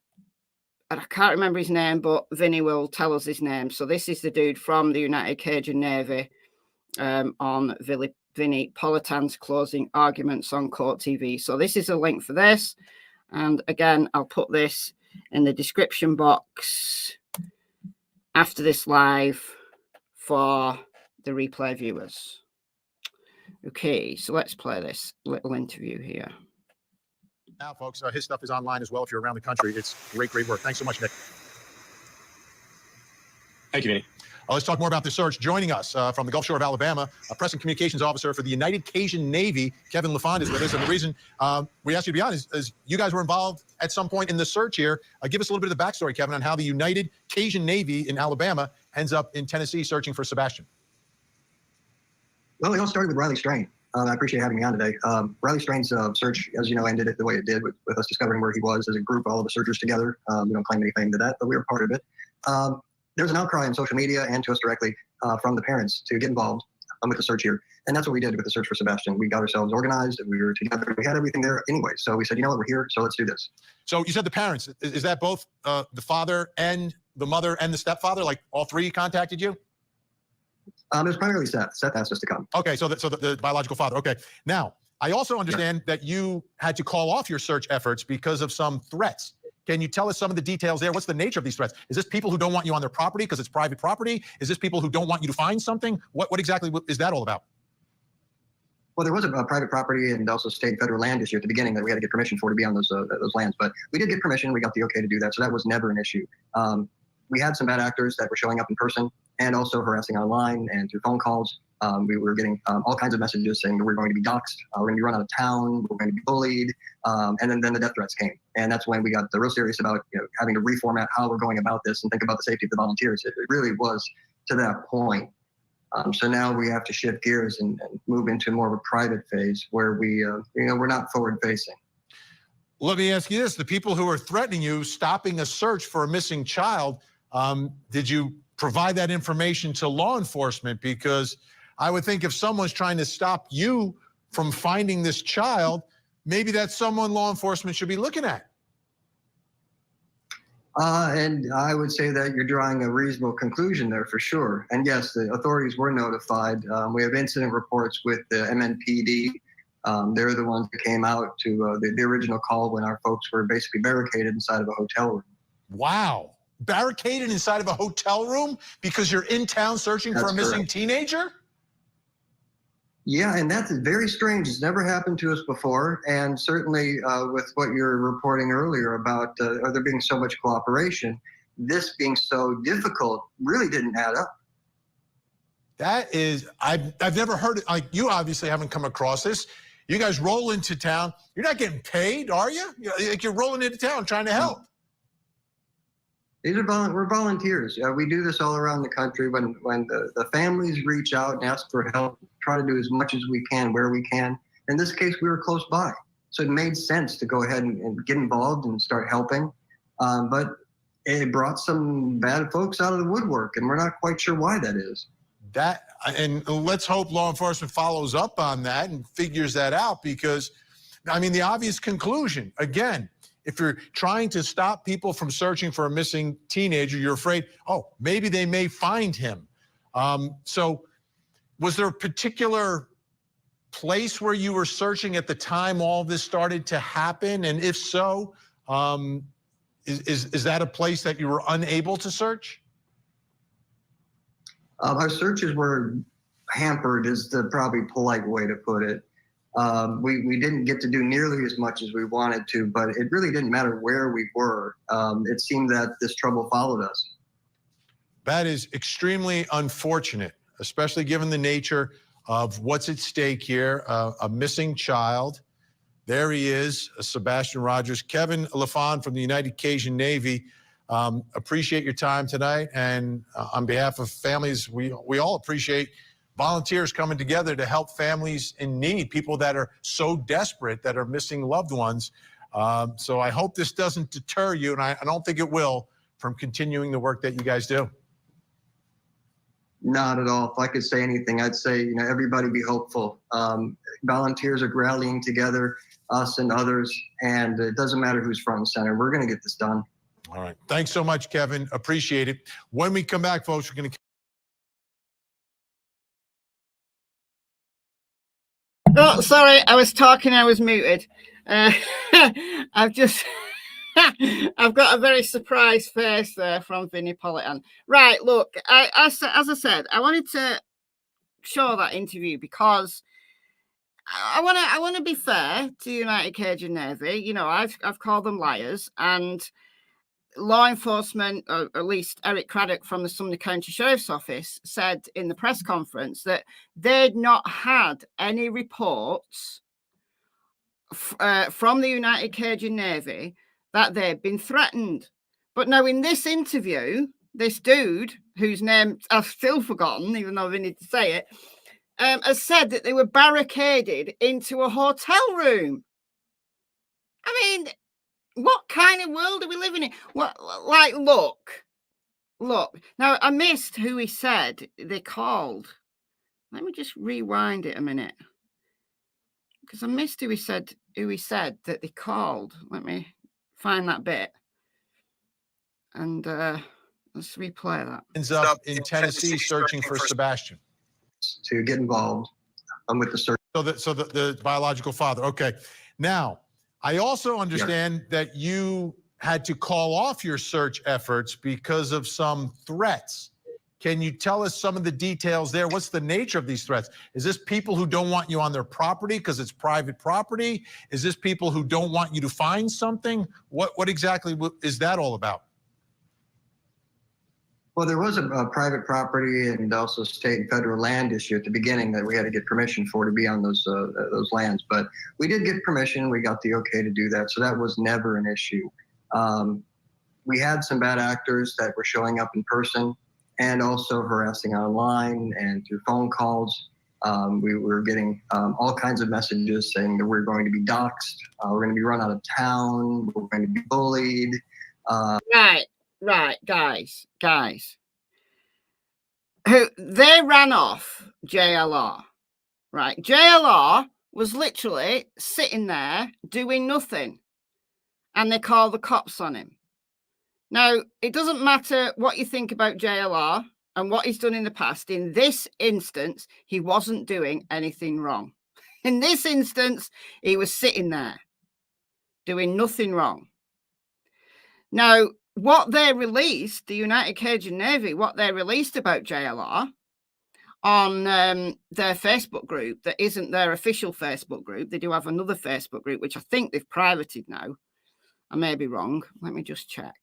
I can't remember his name, but Vinny will tell us his name. So this is the dude from the United Cajun Navy on Vinny Politan's closing arguments on Court TV. So this is a link for this. And again, I'll put this in the description box after this live for the replay viewers. Okay, so let's play this little interview here. Now, folks, his stuff is online as well if you're around the country. It's great, great work. Thanks so much, Nick. Thank you, Vinny. Let's talk more about the search. Joining us from the Gulf Shore of Alabama, a press and communications officer for the United Cajun Navy, Kevin LaFond, is with us. And the reason we asked you to be on is you guys were involved at some point in the search here. Give us a little bit of the backstory, Kevin, on how the United Cajun Navy in Alabama ends up in Tennessee searching for Sebastian. Well, it all started with Riley Strain. I appreciate having me on today. Riley Strain's search, as you know, ended it the way it did with us discovering where he was as a group, all of the searchers together. We don't claim any fame to that, but we were part of it. There's an outcry on social media and to us directly from the parents to get involved with the search here. And that's what we did with the search for Sebastian. We got ourselves organized. We were together. We had everything there anyway. So we said, you know what, we're here, so let's do this. So you said the parents. Is that both the father and the mother and the stepfather? Like all three contacted you? It was primarily Seth. Seth asked us to come. Okay, so the biological father. Okay. Now, I also understand that you had to call off your search efforts because of some threats. Can you tell us some of the details there? What's the nature of these threats? Is this people who don't want you on their property because it's private property? Is this people who don't want you to find something? What exactly is that all about? Well, there was a private property and also state and federal land issue at the beginning that we had to get permission for to be on those lands. But we did get permission. We got the okay to do that. So that was never an issue. We had some bad actors that were showing up in person and also harassing online and through phone calls. We were getting all kinds of messages saying that we're going to be doxxed, we're going to be run out of town, we're going to be bullied, and then the death threats came. And that's when we got real serious about having to reformat how we're going about this and think about the safety of the volunteers. It really was to that point. So now we have to shift gears and move into more of a private phase where we, we're not forward facing. Let me ask you this: the people who are threatening you, stopping a search for a missing child, did you provide that information to law enforcement? Because I would think if someone's trying to stop you from finding this child, maybe that's someone law enforcement should be looking at. And I would say that you're drawing a reasonable conclusion there for sure. And yes, the authorities were notified. We have incident reports with the MNPD. They're the ones that came out to the original call when our folks were basically barricaded inside of a hotel room. Wow. Barricaded inside of a hotel room because you're in town searching for a missing teenager? Yeah, and that's very strange. It's never happened to us before. And certainly with what you're reporting earlier about there being so much cooperation, this being so difficult really didn't add up. That is, I've never heard it. Like, you obviously haven't come across this. You guys roll into town. You're not getting paid, are you? Like, you're rolling into town trying to help. We're volunteers. We do this all around the country. When the families reach out and ask for help, try to do as much as we can where we can. In this case, we were close by, so it made sense to go ahead and get involved and start helping. But it brought some bad folks out of the woodwork, and we're not quite sure why that is. And let's hope law enforcement follows up on that and figures that out, because, I mean, the obvious conclusion, again, if you're trying to stop people from searching for a missing teenager, you're afraid, oh, maybe they may find him. So was there a particular place where you were searching at the time all this started to happen? And if so, is that a place that you were unable to search? Our searches were hampered is the probably polite way to put it. We didn't get to do nearly as much as we wanted to, but it really didn't matter where we were. It seemed that this trouble followed us. That is extremely unfortunate, especially given the nature of what's at stake here, a missing child. There he is, Sebastian Rogers. Kevin LaFon from the United Cajun Navy. Appreciate your time tonight. And on behalf of families, we all appreciate volunteers coming together to help families in need, people that are so desperate that are missing loved ones. So I hope this doesn't deter you, and I don't think it will, from continuing the work that you guys do. Not at all. If I could say anything, I'd say, everybody be hopeful. Volunteers are rallying together, us and others, and it doesn't matter who's front and center. We're going to get this done. All right. Thanks so much, Kevin. Appreciate it. When we come back, folks, we're going to... Oh, sorry, I was talking, I was muted. I've just... I've got a very surprised face there from Vinnie Politan. Right, look, as I said, I wanted to show that interview because I want to be fair to United Cajun Navy. I've called them liars, and law enforcement, or at least Eric Craddock from the Sumner County Sheriff's Office, said in the press conference that they'd not had any reports from the United Cajun Navy that they've been threatened. But now in this interview, this dude, whose name I've still forgotten, even though we need to say it, has said that they were barricaded into a hotel room. I mean, what kind of world are we living in? Look. Now, I missed who he said they called. Let me just rewind it a minute, because I missed who he said that they called. Let me find that bit, and let's replay that. Ends up in Tennessee searching for Sebastian. To get involved with the search. So the biological father. Okay. Now, I also understand that you had to call off your search efforts because of some threats. Can you tell us some of the details there? What's the nature of these threats? Is this people who don't want you on their property because it's private property? Is this people who don't want you to find something? What exactly is that all about? Well, there was a private property and also state and federal land issue at the beginning that we had to get permission for to be on those lands. But we did get permission. We got the okay to do that. So that was never an issue. We had some bad actors that were showing up in person and also harassing online and through phone calls. We were getting all kinds of messages saying that we're going to be doxxed, we're going to be run out of town, we're going to be bullied. Right, guys. They ran off JLR, right? JLR was literally sitting there doing nothing, and they called the cops on him. Now, it doesn't matter what you think about JLR and what he's done in the past. In this instance, he wasn't doing anything wrong. In this instance, he was sitting there doing nothing wrong. Now, what they released, the United Cajun Navy, what they released about JLR on their Facebook group that isn't their official Facebook group. They do have another Facebook group, which I think they've privated now. I may be wrong. Let me just check.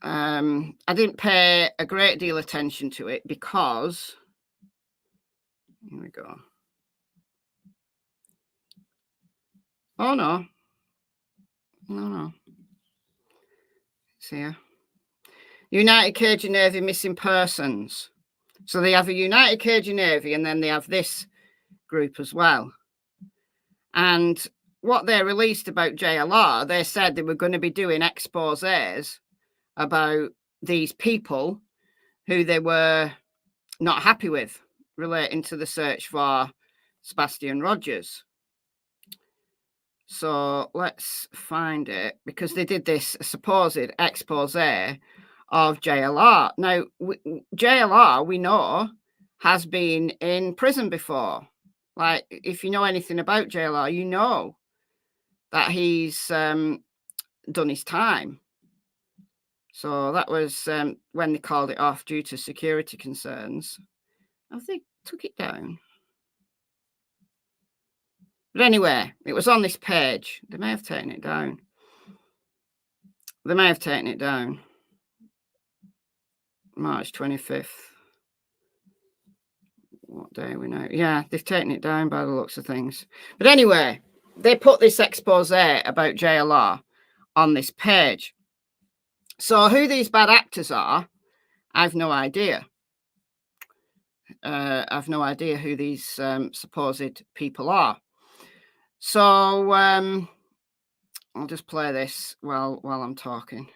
I didn't pay a great deal of attention to it because, here we go. Oh, no. It's here. United Cajun Navy missing persons. So they have a United Cajun Navy and then they have this group as well. And what they released about JLR, they said they were going to be doing exposés about these people who they were not happy with relating to the search for Sebastian Rogers. So let's find it, because they did this supposed expose of JLR. Now, JLR, we know, has been in prison before. Like, if you know anything about JLR, you know that he's done his time. So that was when they called it off due to security concerns. I think took it down. But anyway, it was on this page. They may have taken it down. They may have taken it down. March 25th. What day are we now? Yeah, they've taken it down by the looks of things. But anyway, they put this expose about JLR on this page. So who these bad actors are, I've no idea. I've no idea who these supposed people are. So I'll just play this while I'm talking.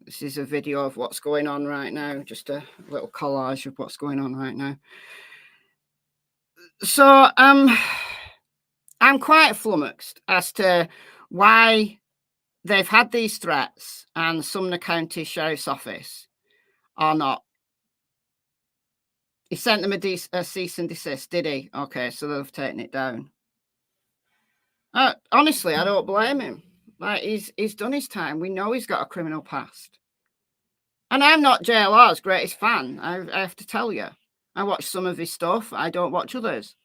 This is a video of what's going on right now, just a little collage of what's going on right now. So I'm quite flummoxed as to why they've had these threats and Sumner County Sheriff's Office are not. He sent them a cease and desist, did he? Okay, so they've taken it down. Honestly, I don't blame him. Like he's done his time. We know he's got a criminal past. And I'm not JLR's greatest fan. I have to tell you. I watch some of his stuff. I don't watch others.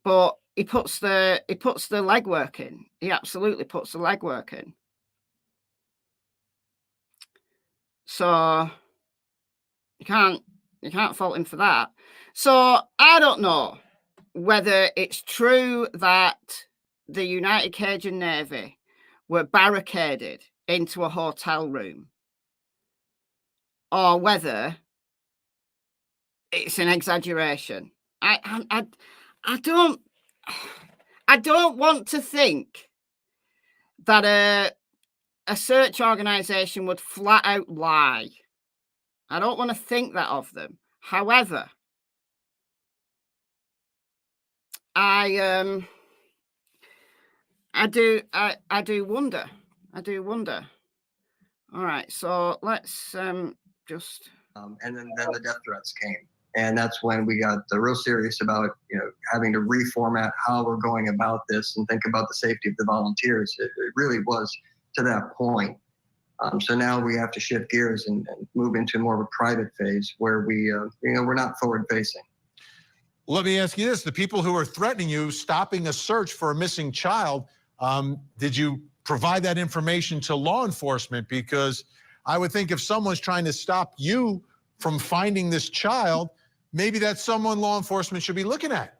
But he puts the legwork in. He absolutely puts the legwork in. So you can't fault him for that. So I don't know whether it's true that the United Cajun Navy were barricaded into a hotel room, or whether it's an exaggeration. I don't want to think that a search organization would flat out lie. I don't want to think that of them. However, I do wonder. I do wonder. All right, so let's just. And then the death threats came, and that's when we got real serious about having to reformat how we're going about this and think about the safety of the volunteers. It really was to that point. So now we have to shift gears and move into more of a private phase where we're not forward facing. Let me ask you this. The people who are threatening you, stopping a search for a missing child, did you provide that information to law enforcement? Because I would think if someone's trying to stop you from finding this child, maybe that's someone law enforcement should be looking at.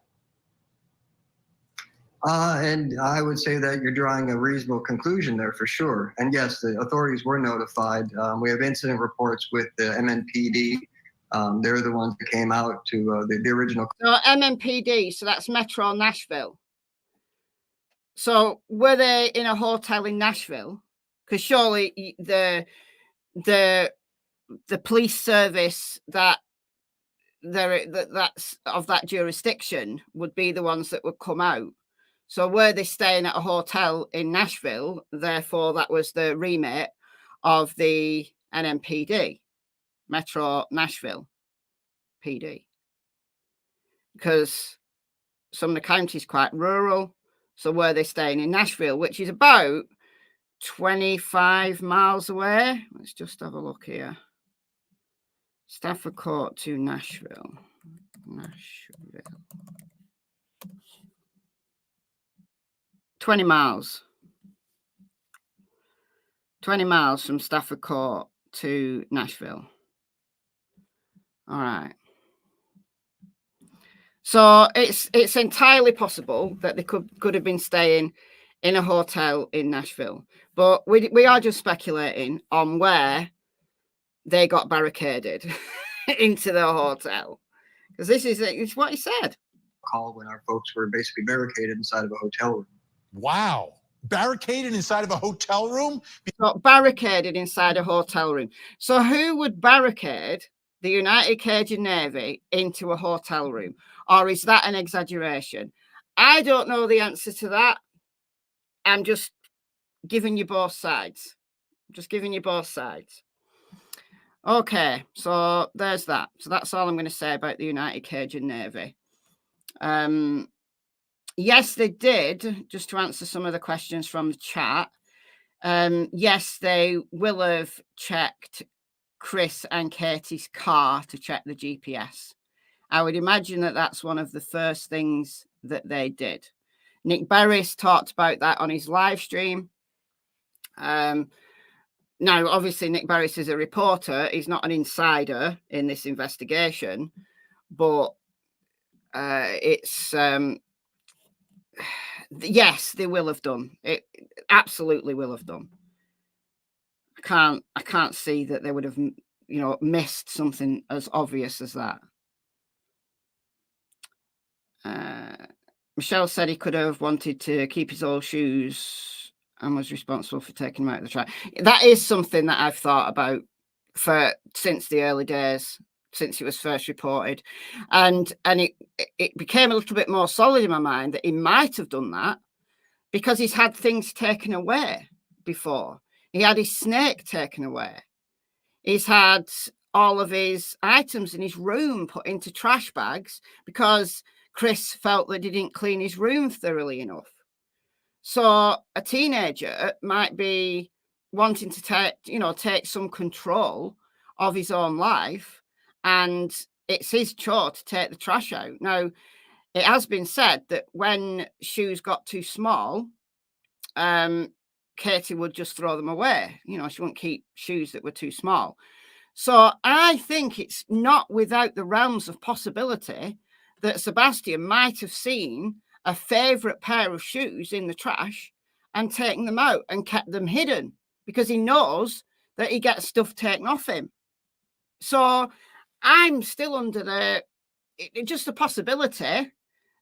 And I would say that you're drawing a reasonable conclusion there for sure. And yes, the authorities were notified. We have incident reports with the MNPD. They're the ones that came out to the original. So MNPD, so that's Metro Nashville. So were they in a hotel in Nashville? Because surely the police service that's of that jurisdiction would be the ones that would come out. So were they staying at a hotel in Nashville? Therefore, that was the remit of the NMPD, Metro Nashville PD. Because some of the county is quite rural. So were they staying in Nashville, which is about 25 miles away? Let's just have a look here. Stafford Court to Nashville. 20 miles. 20 miles from Stafford Court to Nashville. All right. So it's entirely possible that they could have been staying in a hotel in Nashville. But we are just speculating on where they got barricaded into the hotel. Because it's what he said. Call when our folks were basically barricaded inside of a hotel room. Wow. Barricaded inside of a hotel room? Got barricaded inside a hotel room. So who would barricade the United Cajun Navy into a hotel room? Or is that an exaggeration? I don't know the answer to that. I'm just giving you both sides. Okay, so there's that. So that's all I'm going to say about the United Cajun Navy. Yes, they did, just to answer some of the questions from the chat. Yes, they will have checked Chris and Katie's car to check the GPS. I would imagine that that's one of the first things that they did. Nick Beres talked about that on his live stream. Now, obviously, Nick Beres is a reporter. He's not an insider in this investigation, but it's yes, they will have done. It absolutely will have done. I can't see that they would have, missed something as obvious as that. Michelle said he could have wanted to keep his old shoes and was responsible for taking them out of the trash. That is something that I've thought about since the early days, since it was first reported, and it became a little bit more solid in my mind that he might have done that because he's had things taken away before. He had his snake taken away. He's had all of his items in his room put into trash bags because Chris felt that he didn't clean his room thoroughly enough. So a teenager might be wanting to take some control of his own life, and it's his chore to take the trash out. Now, it has been said that when shoes got too small, Katie would just throw them away. She wouldn't keep shoes that were too small. So I think it's not without the realms of possibility that Sebastian might have seen a favourite pair of shoes in the trash and taken them out and kept them hidden because he knows that he gets stuff taken off him. So I'm still under just the possibility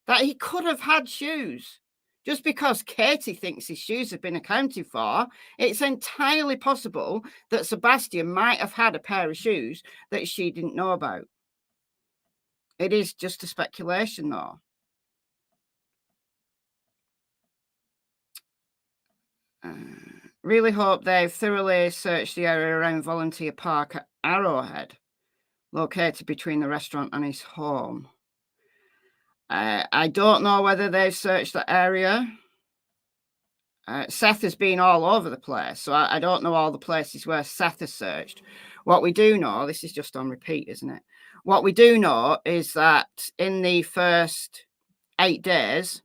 that he could have had shoes. Just because Katie thinks his shoes have been accounted for, it's entirely possible that Sebastian might have had a pair of shoes that she didn't know about. It is just a speculation, though. Really hope they've thoroughly searched the area around Volunteer Park at Arrowhead, located between the restaurant and his home. I don't know whether they've searched that area. Seth has been all over the place, so I don't know all the places where Seth has searched. What we do know, this is just on repeat, isn't it? What we do know is that in the first 8 days,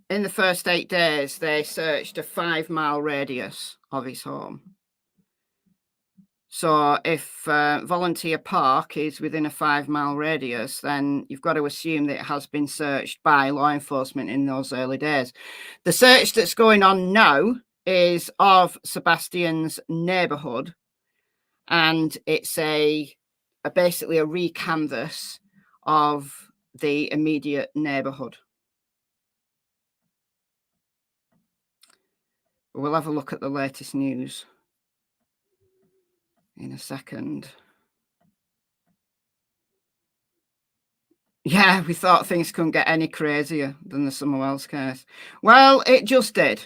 they searched a 5-mile radius of his home. So if Volunteer Park is within a 5-mile radius, then you've got to assume that it has been searched by law enforcement in those early days. The search that's going on now is of Sebastian's neighbourhood, and it's basically a recanvass of the immediate neighbourhood. We'll have a look at the latest news in a second. Yeah, we thought things couldn't get any crazier than the Summer Wells case. Well, it just did.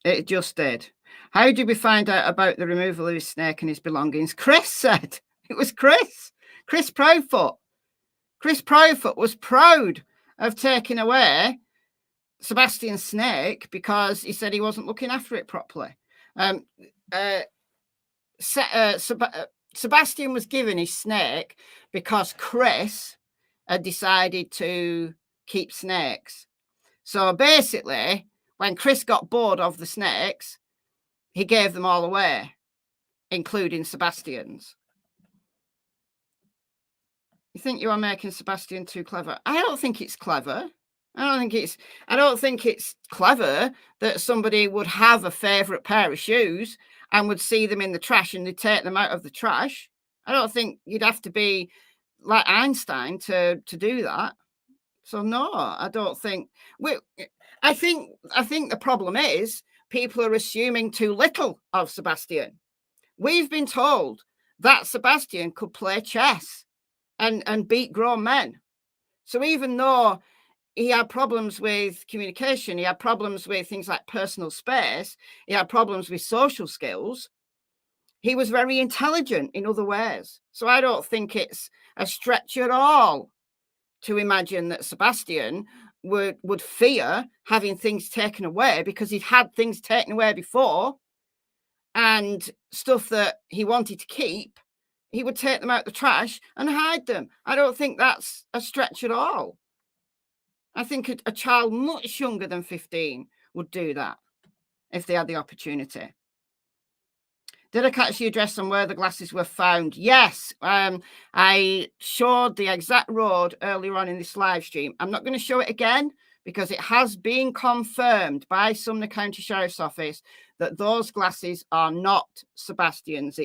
It just did. How did we find out about the removal of his snake and his belongings? Chris said. It was Chris. Chris Proudfoot. Chris Proudfoot was proud of taking away Sebastian's snake because he said he wasn't looking after it properly. Sebastian was given his snake because Chris had decided to keep snakes. So basically, when Chris got bored of the snakes, he gave them all away, including Sebastian's. You think you are making Sebastian too clever? I don't think it's clever. I don't think it's clever that somebody would have a favourite pair of shoes and would see them in the trash and they'd take them out of the trash. I don't think you'd have to be like Einstein to do that. So no, I don't think. I think the problem is people are assuming too little of Sebastian. We've been told that Sebastian could play chess and beat grown men. So even though he had problems with communication, he had problems with things like personal space, he had problems with social skills, he was very intelligent in other ways. So I don't think it's a stretch at all to imagine that Sebastian would fear having things taken away because he'd had things taken away before, and stuff that he wanted to keep, he would take them out the trash and hide them. I don't think that's a stretch at all. I think a child much younger than 15 would do that if they had the opportunity. Did I catch the address on where the glasses were found? Yes. I showed the exact road earlier on in this live stream. I'm not going to show it again because it has been confirmed by Sumner County Sheriff's Office that those glasses are not Sebastian's.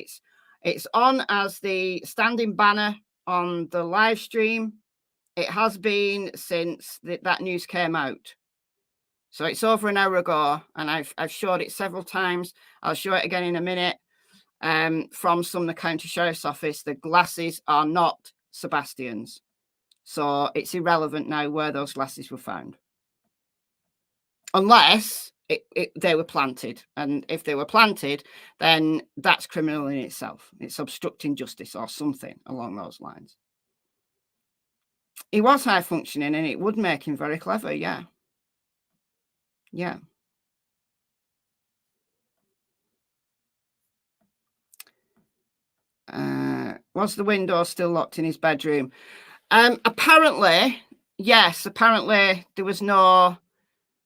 It's on as the standing banner on the live stream. It has been since that news came out. So it's over an hour ago, and I've showed it several times. I'll show it again in a minute. From Sumner County Sheriff's Office, the glasses are not Sebastian's. So it's irrelevant now where those glasses were found. Unless they were planted. And if they were planted, then that's criminal in itself. It's obstructing justice or something along those lines. He was high functioning, and it would make him very clever, yeah. Yeah. Was the window still locked in his bedroom? Apparently, yes. Apparently, there was no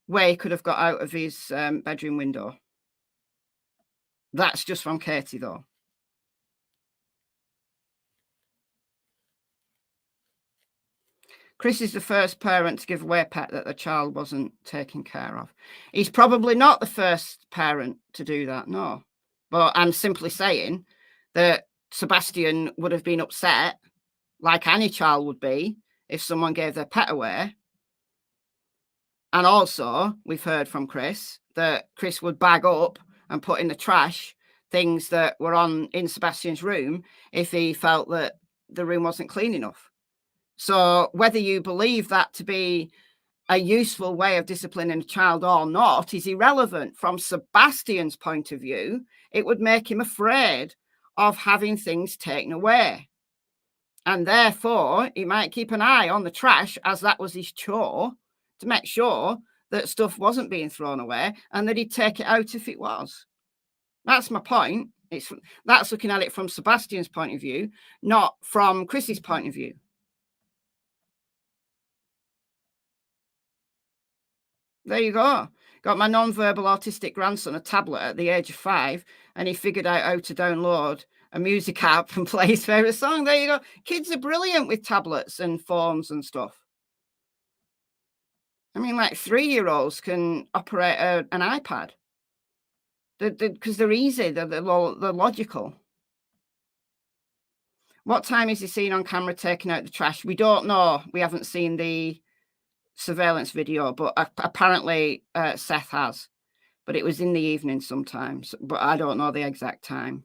way he could have got out of his bedroom window. That's just from Katie, though. Chris is the first parent to give away a pet that the child wasn't taken care of. He's probably not the first parent to do that, no. But I'm simply saying that Sebastian would have been upset, like any child would be, if someone gave their pet away. And also, we've heard from Chris that Chris would bag up and put in the trash things that were in Sebastian's room if he felt that the room wasn't clean enough. So whether you believe that to be a useful way of disciplining a child or not is irrelevant. From Sebastian's point of view, it would make him afraid of having things taken away. And therefore, he might keep an eye on the trash, as that was his chore, to make sure that stuff wasn't being thrown away and that he'd take it out if it was. That's my point. That's looking at it from Sebastian's point of view, not from Chris's point of view. There you go. Got my non-verbal autistic grandson a tablet at the age of 5, and he figured out how to download a music app and play his favorite song. There you go. Kids are brilliant with tablets and phones and stuff. I mean, like 3-year-olds can operate an iPad because they're easy. They're logical. What time is he seen on camera taking out the trash? We don't know. We haven't seen the surveillance video, but apparently Seth has. But it was in the evening sometimes. But I don't know the exact time.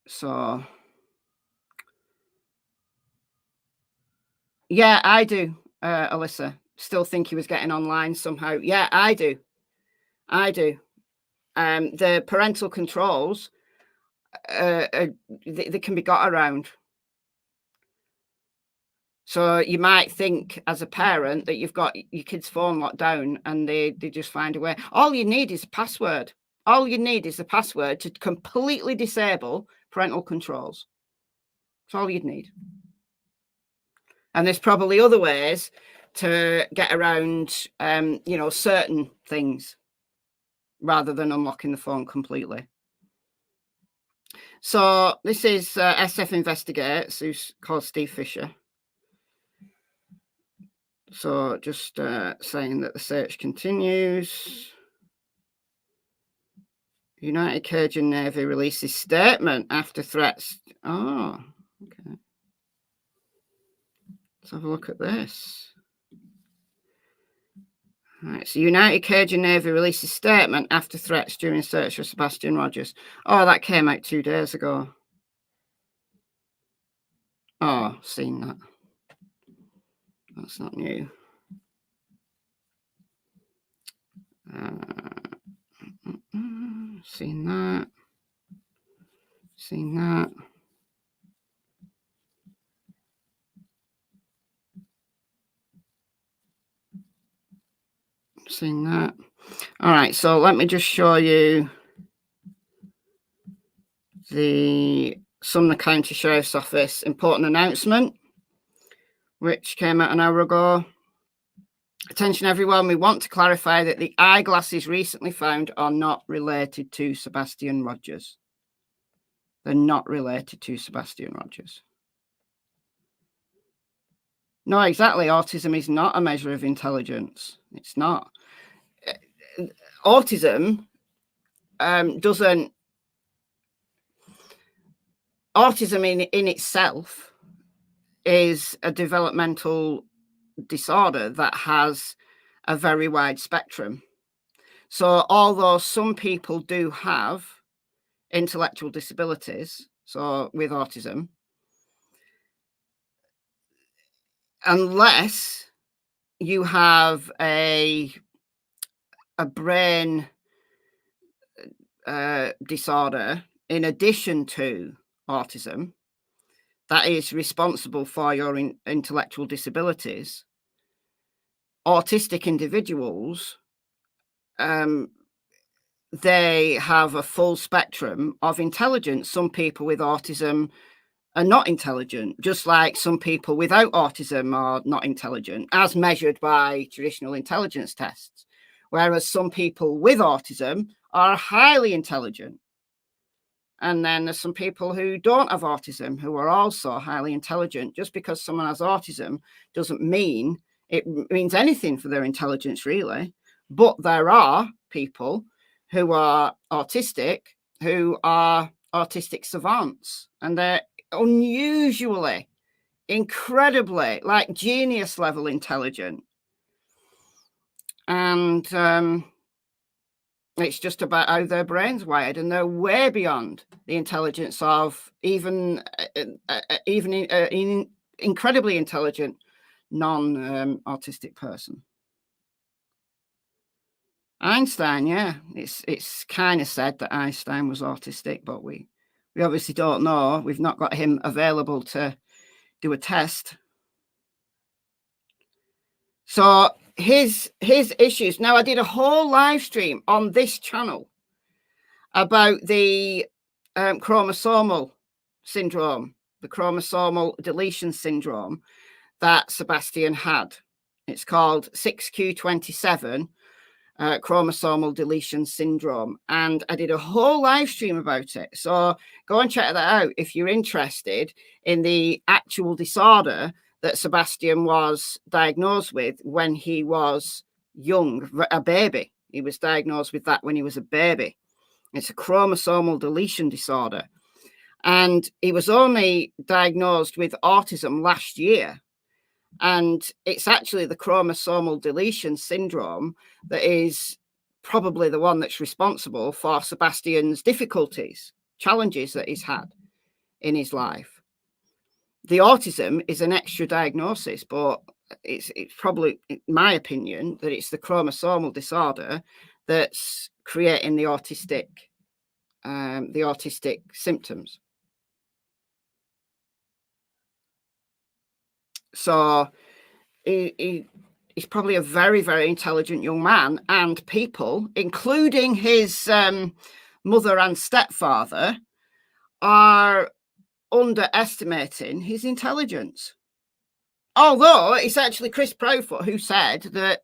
So, yeah, I do, Alyssa. Still think he was getting online somehow. Yeah, I do. The parental controls, they can be got around. So you might think as a parent that you've got your kid's phone locked down and they just find a way. All you need is a password. All you need is a password to completely disable parental controls. That's all you'd need. And there's probably other ways to get around, certain things rather than unlocking the phone completely. So this is SF Investigates, who's called Steve Fisher. So just saying that the search continues. United Kyrgyz Navy releases statement after threats. Oh, okay. Let's have a look at this. All right, so United Kyrgyz Navy releases statement after threats during search for Sebastian Rogers. Oh, that came out 2 days ago. Oh, seen that. That's not new. Seen that. seen that. All right, so let me just show you the Sumner County Sheriff's Office important announcement, which came out an hour ago. Attention everyone, we want to clarify that the eyeglasses recently found are not related to Sebastian Rogers. They're not related to Sebastian Rogers. No, exactly. Autism is not a measure of intelligence. It's not. Autism doesn't. Autism in itself is a developmental disorder that has a very wide spectrum. So although some people do have intellectual disabilities, so with autism, unless you have a brain disorder in addition to autism that is responsible for your intellectual disabilities, autistic individuals, they have a full spectrum of intelligence. Some people with autism are not intelligent, just like some people without autism are not intelligent, as measured by traditional intelligence tests. Whereas some people with autism are highly intelligent. And then there's some people who don't have autism who are also highly intelligent. Just because someone has autism doesn't mean it means anything for their intelligence, really. But there are people who are autistic who are autistic savants, and they're unusually, incredibly, like genius level intelligent. And it's just about how their brain's wired, and they're way beyond the intelligence of even incredibly intelligent non-autistic person. Einstein, yeah, it's kind of said that Einstein was autistic, but we obviously don't know. We've not got him available to do a test. So his issues. Now, I did a whole live stream on this channel about the chromosomal syndrome, the chromosomal deletion syndrome that Sebastian had. It's called 6q27 chromosomal deletion syndrome, and I did a whole live stream about it. So go and check that out if you're interested in the actual disorder that Sebastian was diagnosed with when he was young, a baby. He was diagnosed with that when he was a baby. It's a chromosomal deletion disorder. And he was only diagnosed with autism last year. And it's actually the chromosomal deletion syndrome that is probably the one that's responsible for Sebastian's difficulties, challenges that he's had in his life. The autism is an extra diagnosis, but it's probably, in my opinion, that it's the chromosomal disorder that's creating the autistic symptoms. So he's probably a very, very intelligent young man, and people, including his mother and stepfather, are underestimating his intelligence. Although it's actually Chris Proudfoot who said that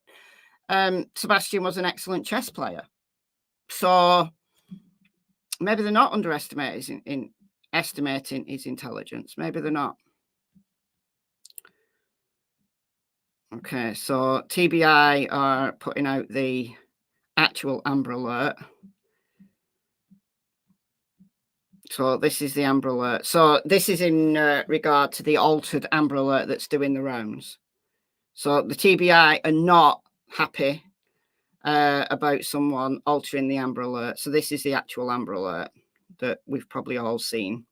Sebastian was an excellent chess player. So maybe they're not underestimating estimating his intelligence. Maybe they're not. Okay, so TBI are putting out the actual Amber Alert. So this is the Amber Alert. So this is in regard to the altered Amber Alert that's doing the rounds. So the TBI are not happy about someone altering the Amber Alert. So this is the actual Amber Alert that we've probably all seen.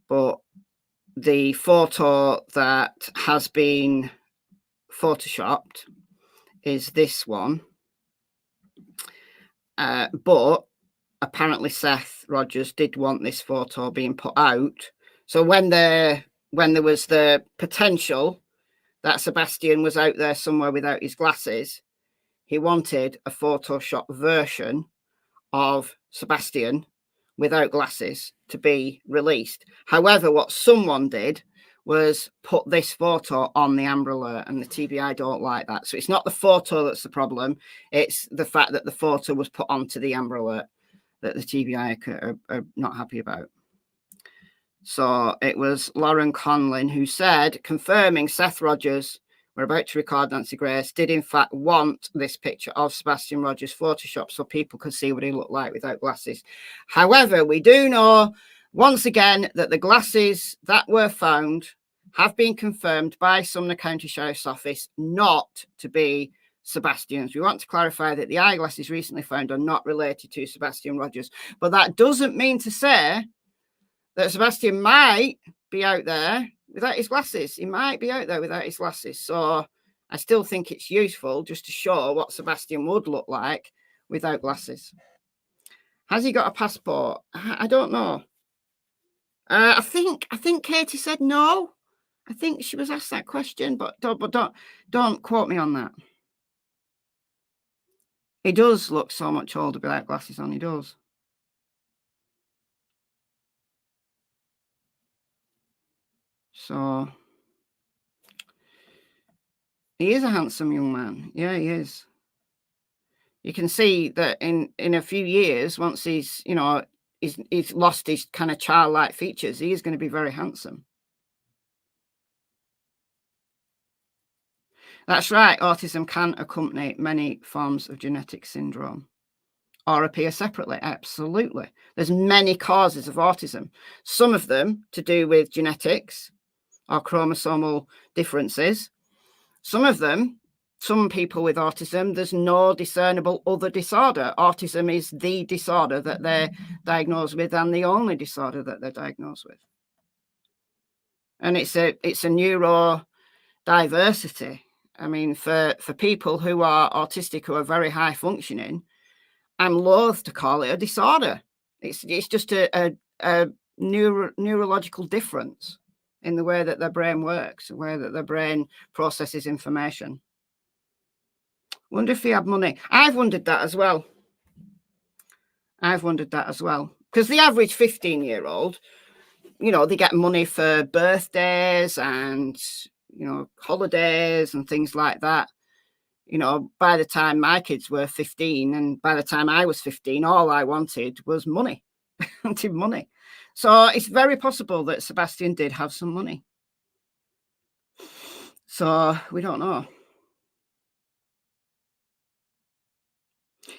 But the photo that has been photoshopped is this one. But apparently Seth Rogers did want this photo being put out. So when there was the potential that Sebastian was out there somewhere without his glasses, he wanted a Photoshop version of Sebastian without glasses to be released. However, what someone did was put this photo on the Amber Alert, and the TBI don't like that. So it's not the photo that's the problem. It's the fact that the photo was put onto the Amber Alert that the TBI are not happy about. So it was Lauren Conlin who said, confirming Seth Rogers, we're about to record Nancy Grace, did in fact want this picture of Sebastian Rogers Photoshop so people could see what he looked like without glasses. However, we do know once again that the glasses that were found have been confirmed by Sumner County Sheriff's Office not to be Sebastian's. We want to clarify that the eyeglasses recently found are not related to Sebastian Rogers, but that doesn't mean to say that Sebastian might be out there without his glasses. He might be out there without his glasses. So I still think it's useful just to show what Sebastian would look like without glasses. Has he got a passport? I don't know. I think Katie said no. I think she was asked that question, but don't quote me on that. He does look so much older without glasses on. He does. So he is a handsome young man. Yeah, he is. You can see that in a few years, once he's, you know, he's lost his kind of childlike features, he is going to be very handsome. That's right. Autism can accompany many forms of genetic syndrome or appear separately. Absolutely. There's many causes of autism. Some of them to do with genetics or chromosomal differences. Some of them, some people with autism, there's no discernible other disorder. Autism is the disorder that they're diagnosed with and the only disorder that they're diagnosed with. And it's a neurodiversity. I mean, for people who are autistic, who are very high functioning, I'm loath to call it a disorder. It's just a neurological difference in the way that their brain works, the way that their brain processes information. Wonder if he had money. I've wondered that as well. Because the average 15-year-old, you know, they get money for birthdays and, you know, holidays and things like that. You know, by the time my kids were 15 and by the time I was 15, all I wanted was money. I wanted money. So it's very possible that Sebastian did have some money. So we don't know.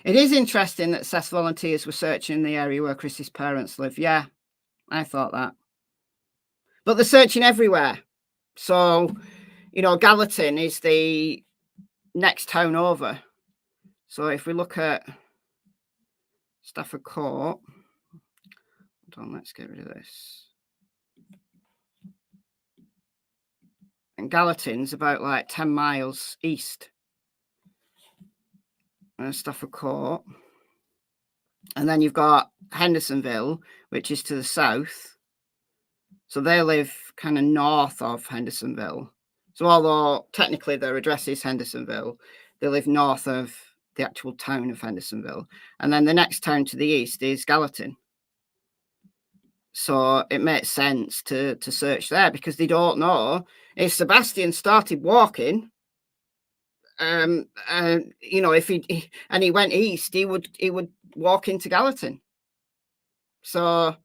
It is interesting that Seth's volunteers were searching the area where Chris's parents live. Yeah, I thought that. But they're searching everywhere. So, you know, Gallatin is the next town over. So if we look at Stafford Court, hold on, let's get rid of this. And Gallatin's about like 10 miles east of Stafford Court. And then you've got Hendersonville, which is to the south. So they live kind of north of Hendersonville. So although technically their address is Hendersonville, they live north of the actual town of Hendersonville. And then the next town to the east is Gallatin. So it makes sense to search there because they don't know if Sebastian started walking. You know, if he went east, he would walk into Gallatin. So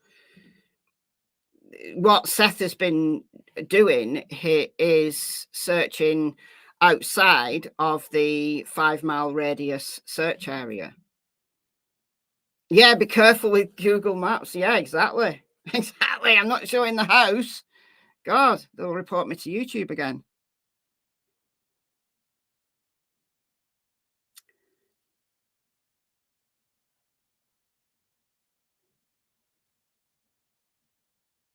what Seth has been doing here is searching outside of the 5-mile radius search area. Yeah, be careful with Google Maps. Yeah, exactly. Exactly. I'm not showing the house. God, they'll report me to YouTube again.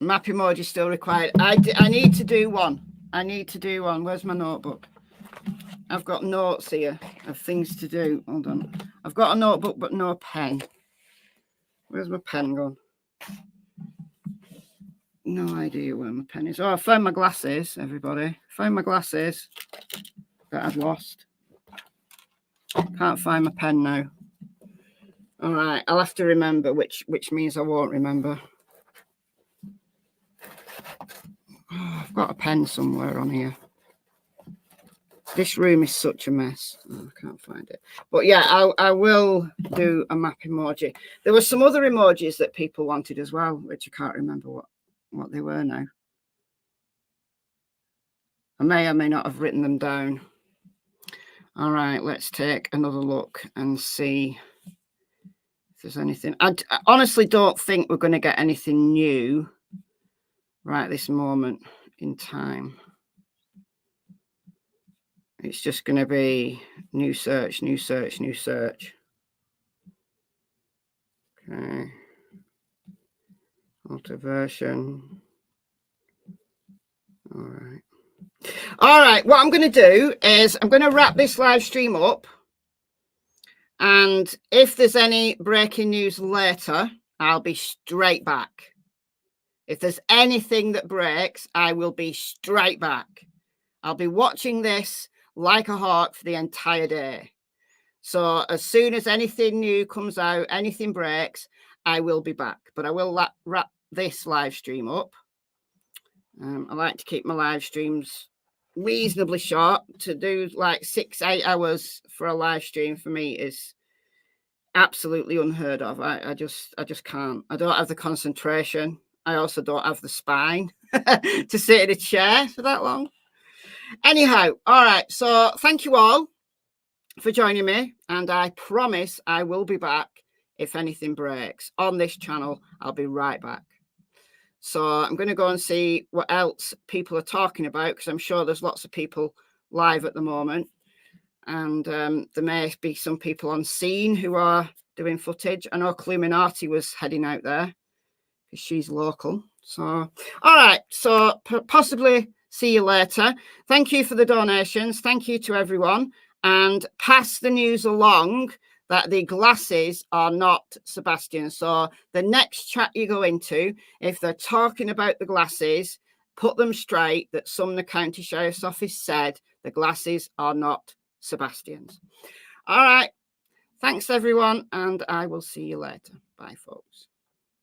Map emoji still required. I need to do one. Where's my notebook? I've got notes here of things to do. Hold on. I've got a notebook, but no pen. Where's my pen gone? No idea where my pen is. Oh, I found my glasses, everybody. Found my glasses that I'd lost. Can't find my pen now. All right, I'll have to remember, which means I won't remember. Oh, I've got a pen somewhere on here. This room is such a mess. Oh, I can't find it. But yeah, I will do a map emoji. There were some other emojis that people wanted as well, which I can't remember what they were now. I may or may not have written them down. All right, let's take another look and see if there's anything. I honestly don't think we're going to get anything new right this moment in time. It's just going to be new search, new search, new search. Okay. Alter version. All right. All right. What I'm going to do is I'm going to wrap this live stream up. And if there's any breaking news later, I'll be straight back. If there's anything that breaks, I will be straight back. I'll be watching this like a hawk for the entire day. So as soon as anything new comes out, anything breaks, I will be back. But I will wrap this live stream up. I like to keep my live streams reasonably short. To do like 6-8 hours for a live stream for me is absolutely unheard of. I just can't. I don't have the concentration. I also don't have the spine to sit in a chair for that long. Anyhow, all right. So thank you all for joining me. And I promise I will be back if anything breaks on this channel. I'll be right back. So I'm going to go and see what else people are talking about, because I'm sure there's lots of people live at the moment. And there may be some people on scene who are doing footage. I know Cluminati was heading out there because she's local. So, all right. So possibly see you later. Thank you for the donations. Thank you to everyone. And pass the news along that the glasses are not Sebastian. So the next chat you go into, if they're talking about the glasses, put them straight that the County Sheriff's Office said the glasses are not Sebastian's. All right. Thanks, everyone. And I will see you later. Bye, folks.